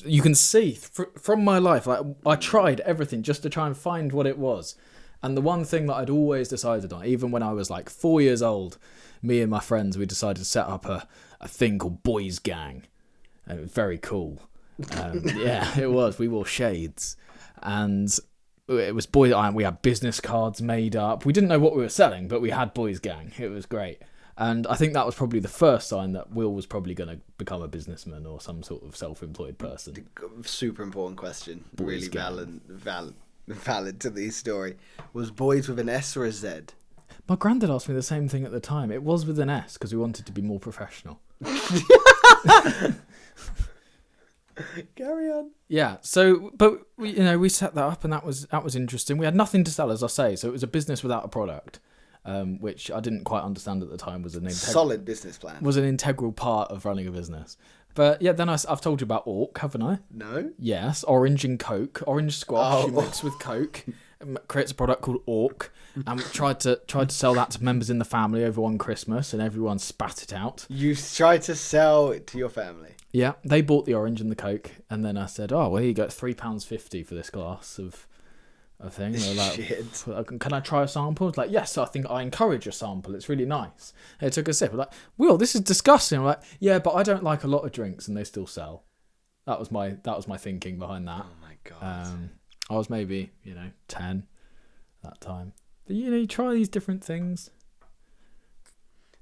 You can see from my life, like, I tried everything just to try and find what it was. And the one thing that I'd always decided on, even when I was like 4 years old, me and my friends, we decided to set up a thing called Boys Gang. And it was very cool. Yeah, it was. We wore shades. And it was boys. We had business cards made up. We didn't know what we were selling, but we had Boys Gang. It was great. And I think that was probably the first sign that Will was probably going to become a businessman or some sort of self-employed person. Super important question. Boys really Gang. valid to the story. Was boys with an S or a Z? My granddad asked me the same thing at the time. It was with an S because we wanted to be more professional. Carry on. Yeah. So, but we set that up, and that was interesting. We had nothing to sell, as I say, so it was a business without a product, which I didn't quite understand at the time was solid business plan. Was an integral part of running a business. But yeah, then I've told you about Orc, haven't I? No. Yes, orange and Coke, orange squash you mix with Coke, creates a product called Orc, and we tried to sell that to members in the family over one Christmas, and everyone spat it out. You tried to sell it to your family. Yeah, they bought the orange and the Coke, and then I said, "Oh, well, here you go, £3.50 for this glass of thing." They were like, Shit. "Can I try a sample?" It's like, "Yes, I think I encourage a sample. It's really nice." And they took a sip. I'm like, "Will, this is disgusting." I'm like, "Yeah, but I don't like a lot of drinks, and they still sell." That was my thinking behind that. Oh my god. I was maybe 10 that time. But you try these different things.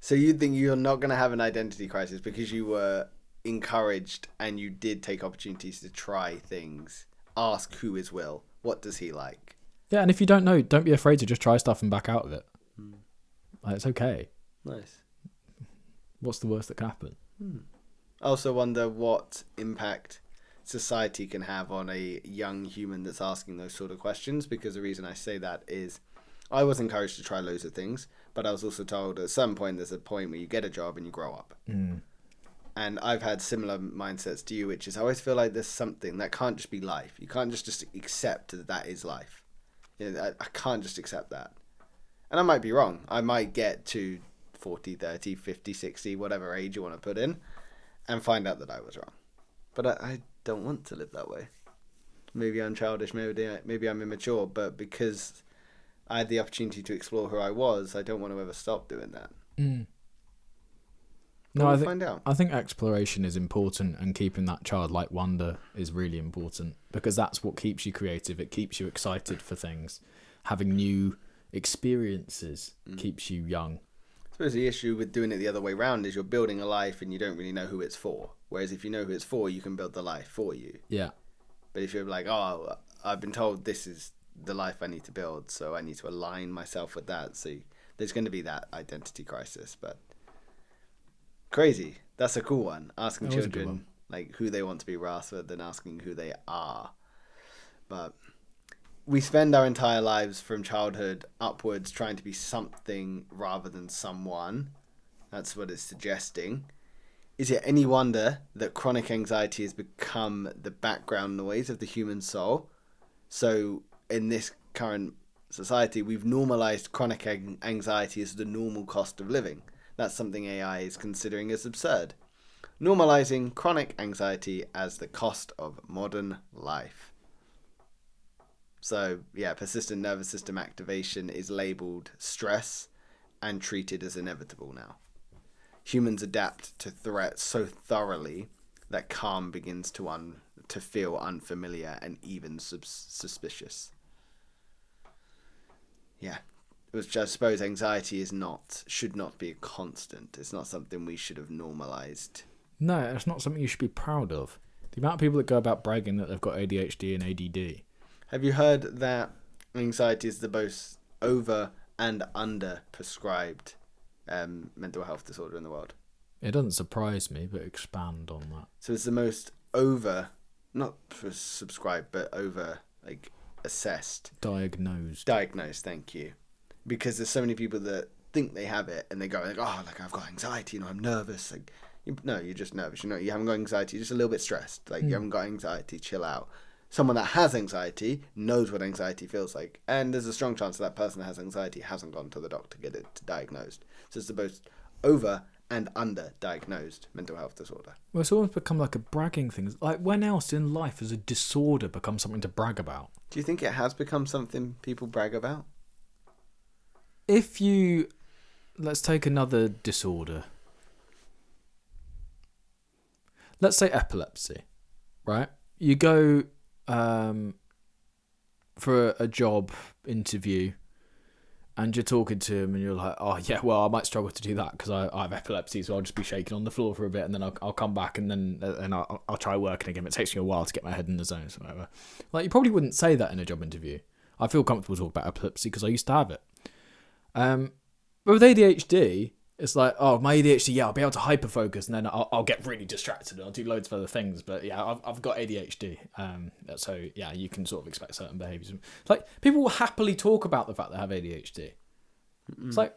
So you think you're not going to have an identity crisis because you were encouraged and you did take opportunities to try things. Ask who is Will. What does he like? Yeah, and if you don't know, don't be afraid to just try stuff and back out of it. Like, it's okay. Nice. What's the worst that can happen? I also wonder what impact society can have on a young human that's asking those sort of questions, because the reason I say that is I was encouraged to try loads of things, but I was also told at some point there's a point where you get a job and you grow up. And I've had similar mindsets to you, which is I always feel like there's something that can't just be life. You can't just accept that that is life. I can't just accept that. And I might be wrong. I might get to 40, 30, 50, 60, whatever age you want to put in, and find out that I was wrong. But I don't want to live that way. Maybe I'm childish, maybe I'm immature, but because I had the opportunity to explore who I was, I don't want to ever stop doing that. No, find out. I think exploration is important, and keeping that childlike wonder is really important, because that's what keeps you creative. It keeps you excited for things. Having new experiences keeps you young. I suppose the issue with doing it the other way around is you're building a life and you don't really know who it's for. Whereas if you know who it's for, you can build the life for you. Yeah. But if you're like, oh, I've been told this is the life I need to build, so I need to align myself with that. So there's going to be that identity crisis. But crazy. That's a cool one. Asking children like who they want to be rather than asking who they are. But we spend our entire lives from childhood upwards trying to be something rather than someone. That's what it's suggesting. Is it any wonder that chronic anxiety has become the background noise of the human soul? So in this current society, we've normalized chronic anxiety as the normal cost of living. That's something AI is considering as absurd. Normalizing chronic anxiety as the cost of modern life. So, yeah, persistent nervous system activation is labelled stress and treated as inevitable now. Humans adapt to threats so thoroughly that calm begins to feel unfamiliar and even suspicious. Yeah, which I suppose anxiety should not be a constant. It's not something we should have normalised. No, it's not something you should be proud of. The amount of people that go about bragging that they've got ADHD and ADD. Have you heard that anxiety is the most over and under prescribed mental health disorder in the world? It doesn't surprise me, but expand on that. So it's the most over, not subscribed, but over assessed. Diagnosed, thank you. Because there's so many people that think they have it and they go I've got anxiety, I'm nervous. No, you're just nervous. You haven't got anxiety, you're just a little bit stressed. You haven't got anxiety, chill out. Someone that has anxiety knows what anxiety feels like, and there's a strong chance that person that has anxiety hasn't gone to the doctor to get it diagnosed. So it's the most over and under diagnosed mental health disorder. Well, it's almost become like a bragging thing. Like, when else in life has a disorder become something to brag about? Do you think it has become something people brag about? Let's take another disorder. Let's say epilepsy, right? You go for a job interview and you're talking to him and you're like, oh yeah, well, I might struggle to do that because I have epilepsy, so I'll just be shaking on the floor for a bit and then I'll come back and I'll try working again. It takes me a while to get my head in the zone or whatever. Like, you probably wouldn't say that in a job interview. I feel comfortable talking about epilepsy because I used to have it. But with ADHD, it's like, oh, my ADHD, yeah, I'll be able to hyperfocus and then I'll get really distracted and I'll do loads of other things. But yeah, I've got ADHD. So yeah, you can sort of expect certain behaviours. Like, people will happily talk about the fact they have ADHD. It's like,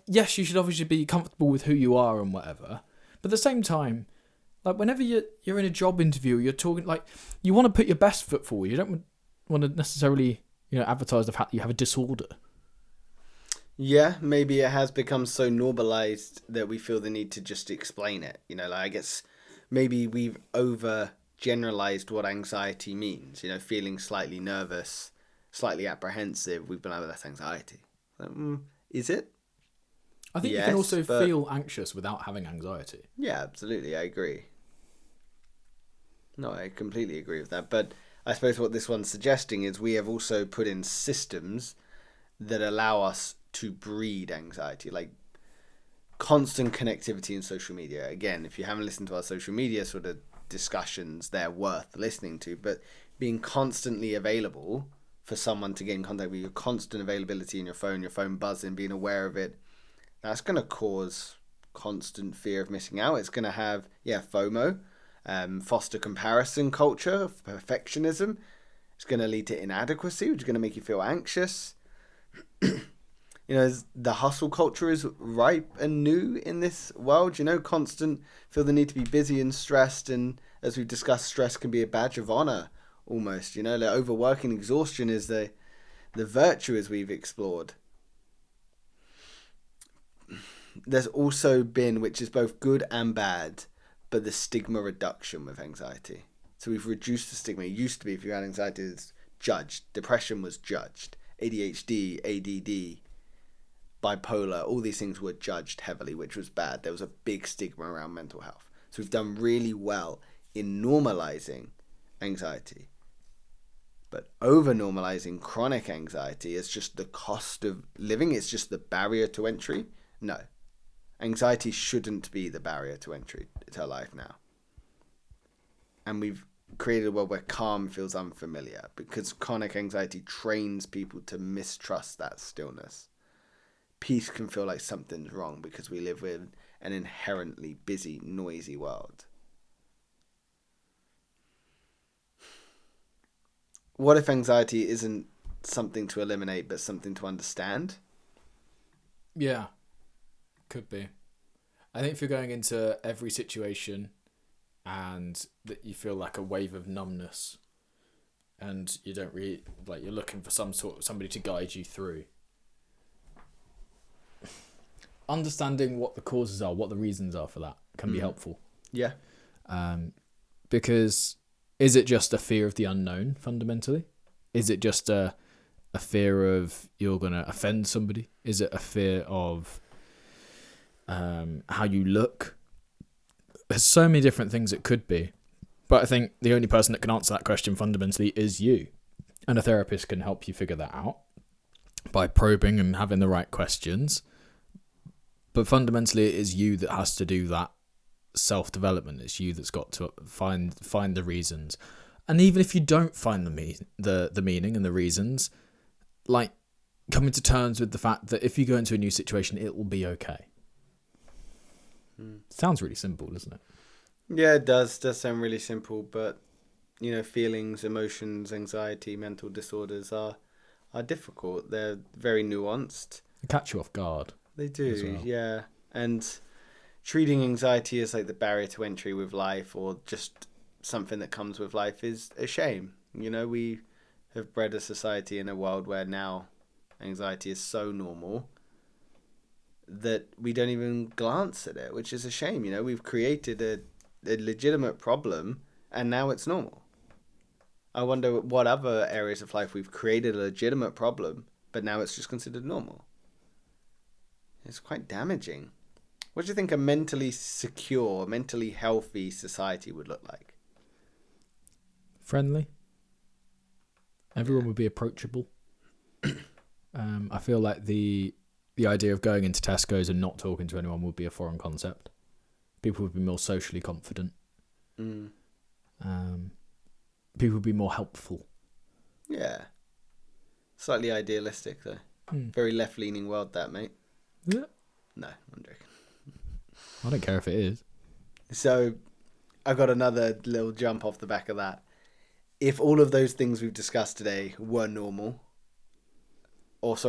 yes, you should obviously be comfortable with who you are and whatever. But at the same time, like, whenever you're in a job interview, you're talking, like, you want to put your best foot forward. You don't want to necessarily, advertise the fact that you have a disorder. Yeah, maybe it has become so normalized that we feel the need to just explain it. I guess maybe we've over generalized what anxiety means. Feeling slightly nervous, slightly apprehensive. We've been like, that's anxiety. Is it? I think you can also feel anxious without having anxiety. Yeah, absolutely. I agree. No, I completely agree with that. But I suppose what this one's suggesting is we have also put in systems that allow us to breed anxiety, like constant connectivity in social media. Again, if you haven't listened to our social media sort of discussions, they're worth listening to, but being constantly available for someone to get in contact with, your constant availability in your phone buzzing, being aware of it, that's going to cause constant fear of missing out. It's going to have, FOMO, foster comparison culture, perfectionism. It's going to lead to inadequacy, which is going to make you feel anxious. The hustle culture is ripe and new in this world, constant, feel the need to be busy and stressed. And as we've discussed, stress can be a badge of honor almost, like overworking, exhaustion is the virtue as we've explored. There's also been, which is both good and bad, but the stigma reduction with anxiety. So we've reduced the stigma. It used to be if you had anxiety, it's judged. Depression was judged. ADHD, ADD, bipolar, all these things were judged heavily, which was bad. There was a big stigma around mental health. So we've done really well in normalizing anxiety. But over-normalizing chronic anxiety is just the cost of living. It's just the barrier to entry. No. Anxiety shouldn't be the barrier to entry to life now. And we've created a world where calm feels unfamiliar because chronic anxiety trains people to mistrust that stillness. Peace can feel like something's wrong because we live in an inherently busy, noisy world. What if anxiety isn't something to eliminate but something to understand? Yeah, could be. I think if you're going into every situation and that you feel like a wave of numbness and you don't really, like, you're looking for somebody to guide you through, understanding what the causes are, what the reasons are for that can be helpful. Yeah. Because is it just a fear of the unknown fundamentally? Is it just a fear of you're going to offend somebody? Is it a fear of how you look? There's so many different things it could be. But I think the only person that can answer that question fundamentally is you. And a therapist can help you figure that out by probing and having the right questions. But fundamentally, it is you that has to do that self-development. It's you that's got to find the reasons. And even if you don't find the meaning and the reasons, like, coming to terms with the fact that if you go into a new situation, it will be okay. Sounds really simple, doesn't it? Yeah, it does sound really simple, but feelings, emotions, anxiety, mental disorders are difficult. They're very nuanced. They catch you off guard. They do, well. Yeah. And treating anxiety as like the barrier to entry with life, or just something that comes with life, is a shame. We have bred a society in a world where now anxiety is so normal that we don't even glance at it, which is a shame. We've created a legitimate problem and now it's normal. I wonder what other areas of life we've created a legitimate problem, but now it's just considered normal. It's quite damaging. What do you think a mentally secure, mentally healthy society would look like? Friendly. Everyone would be approachable. I feel like the idea of going into Tesco's and not talking to anyone would be a foreign concept. People would be more socially confident. People would be more helpful. Yeah. Slightly idealistic, though. Very left-leaning world, that, mate. Yeah. No, I'm joking. I don't care if it is. So, I got another little jump off the back of that. If all of those things we've discussed today were normal, let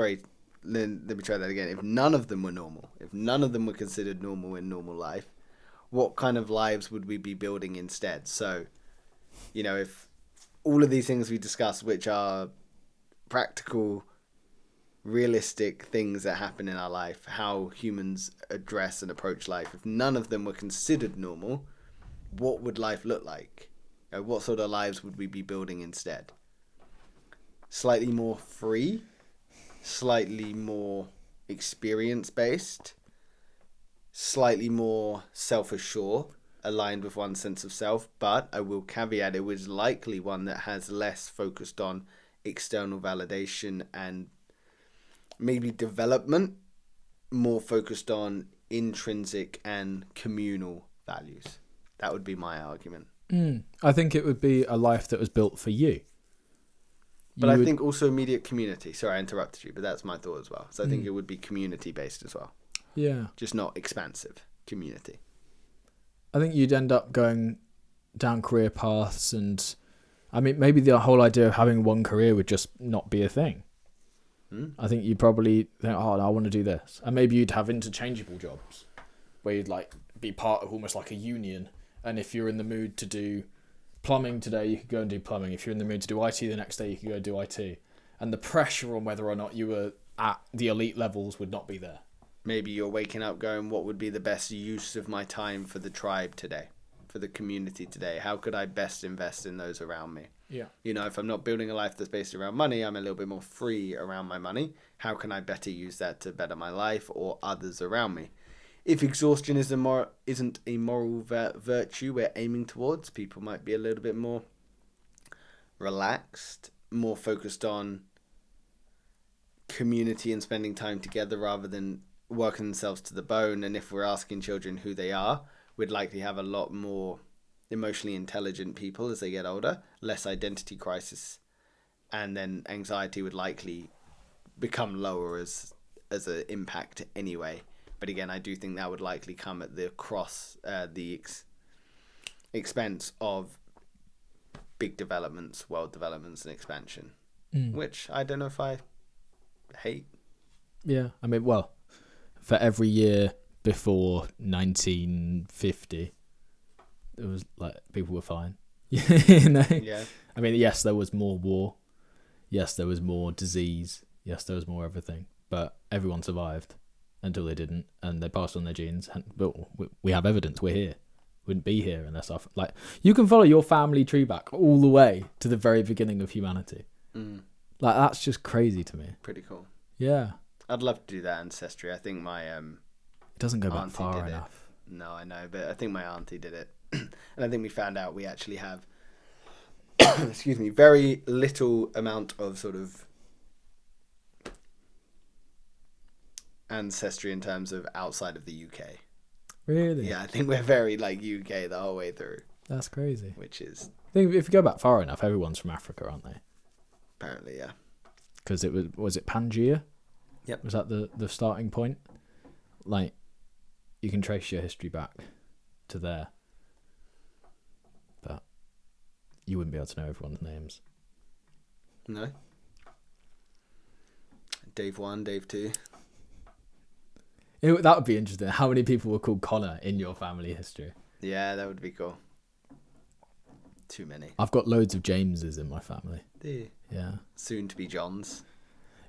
me try that again. If none of them were normal, if none of them were considered normal in normal life, what kind of lives would we be building instead? So, if all of these things we discussed, which are practical, realistic things that happen in our life, how humans address and approach life, if none of them were considered normal, what would life look like? What sort of lives would we be building instead? Slightly more free, slightly more experience-based, slightly more self-assured, aligned with one's sense of self, but I will caveat it was likely one that has less focused on external validation and maybe development, more focused on intrinsic and communal values. That would be my argument. I think it would be a life that was built for you. But I think also immediate community. Sorry, I interrupted you, but that's my thought as well. So I think it would be community-based as well. Yeah. Just not expansive community. I think you'd end up going down career paths, and I mean, maybe the whole idea of having one career would just not be a thing. I think you'd probably think, oh, I want to do this. And maybe you'd have interchangeable jobs where you'd like be part of almost like a union. And if you're in the mood to do plumbing today, you could go and do plumbing. If you're in the mood to do IT the next day, you could go do IT. And the pressure on whether or not you were at the elite levels would not be there. Maybe you're waking up going, what would be the best use of my time for the tribe today, for the community today? How could I best invest in those around me? Yeah. You know, if I'm not building a life that's based around money, I'm a little bit more free around my money. How can I better use that to better my life or others around me? If exhaustion isn't a moral virtue we're aiming towards, people might be a little bit more relaxed, more focused on community and spending time together rather than working themselves to the bone. And if we're asking children who they are, we'd likely have a lot more emotionally intelligent people as they get older, less identity crisis, and then anxiety would likely become lower as an impact anyway. But again, I do think that would likely come at the expense of big developments, world developments and expansion, which I don't know if I hate. Yeah, I mean, well, for every year before 1950, it was like people were fine. You know? Yeah. I mean, yes, there was more war. Yes, there was more disease. Yes, there was more everything. But everyone survived until they didn't, and they passed on their genes. But we have evidence. We're here. Wouldn't be here unless like you can follow your family tree back all the way to the very beginning of humanity. Like that's just crazy to me. Pretty cool. Yeah. I'd love to do that ancestry. I think my It doesn't go back far did enough. it. No, I know, but I think my auntie did it. And I think we found out we actually have excuse me, very little amount of sort of ancestry in terms of outside of the UK. Really? Yeah, I think we're very like UK the whole way through. That's crazy. Which is... I think if you go back far enough, everyone's from Africa, aren't they? Apparently, yeah. Because was it Pangaea? Yep. Was that the starting point? Like, you can trace your history back to there. But you wouldn't be able to know everyone's names. No. Dave 1, Dave 2. That would be interesting. How many people were called Connor in your family history? Yeah, that would be cool. Too many. I've got loads of Jameses in my family. Do you? Yeah. Soon to be Johns.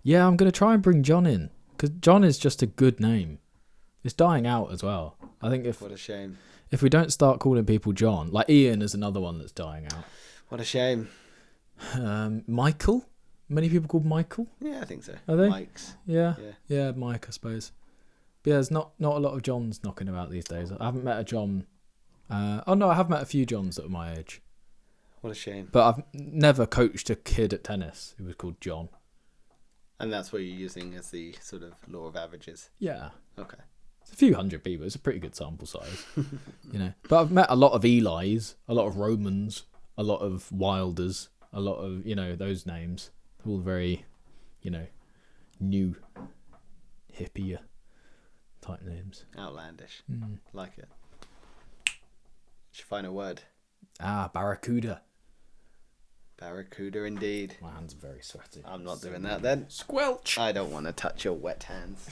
Yeah, I'm going to try and bring John in. Because John is just a good name. It's dying out as well. I think What a shame. If we don't start calling people John, like Ian is another one that's dying out. What a shame. Michael? Many people called Michael? Yeah, I think so. Are they? Mikes. Yeah, Mike, I suppose. But yeah, there's not a lot of Johns knocking about these days. I haven't met a John. I have met a few Johns that are my age. What a shame. But I've never coached a kid at tennis who was called John. And that's what you're using as the sort of law of averages. Yeah. Okay. It's a few hundred people. It's a pretty good sample size. You know. But I've met a lot of Elis, a lot of Romans, a lot of Wilders, a lot of, those names. All very, new, hippier type names. Outlandish. Like it. Should find a word. Barracuda. Barracuda indeed. My hands are very sweaty. I'm not doing that then. Squelch. I don't want to touch your wet hands.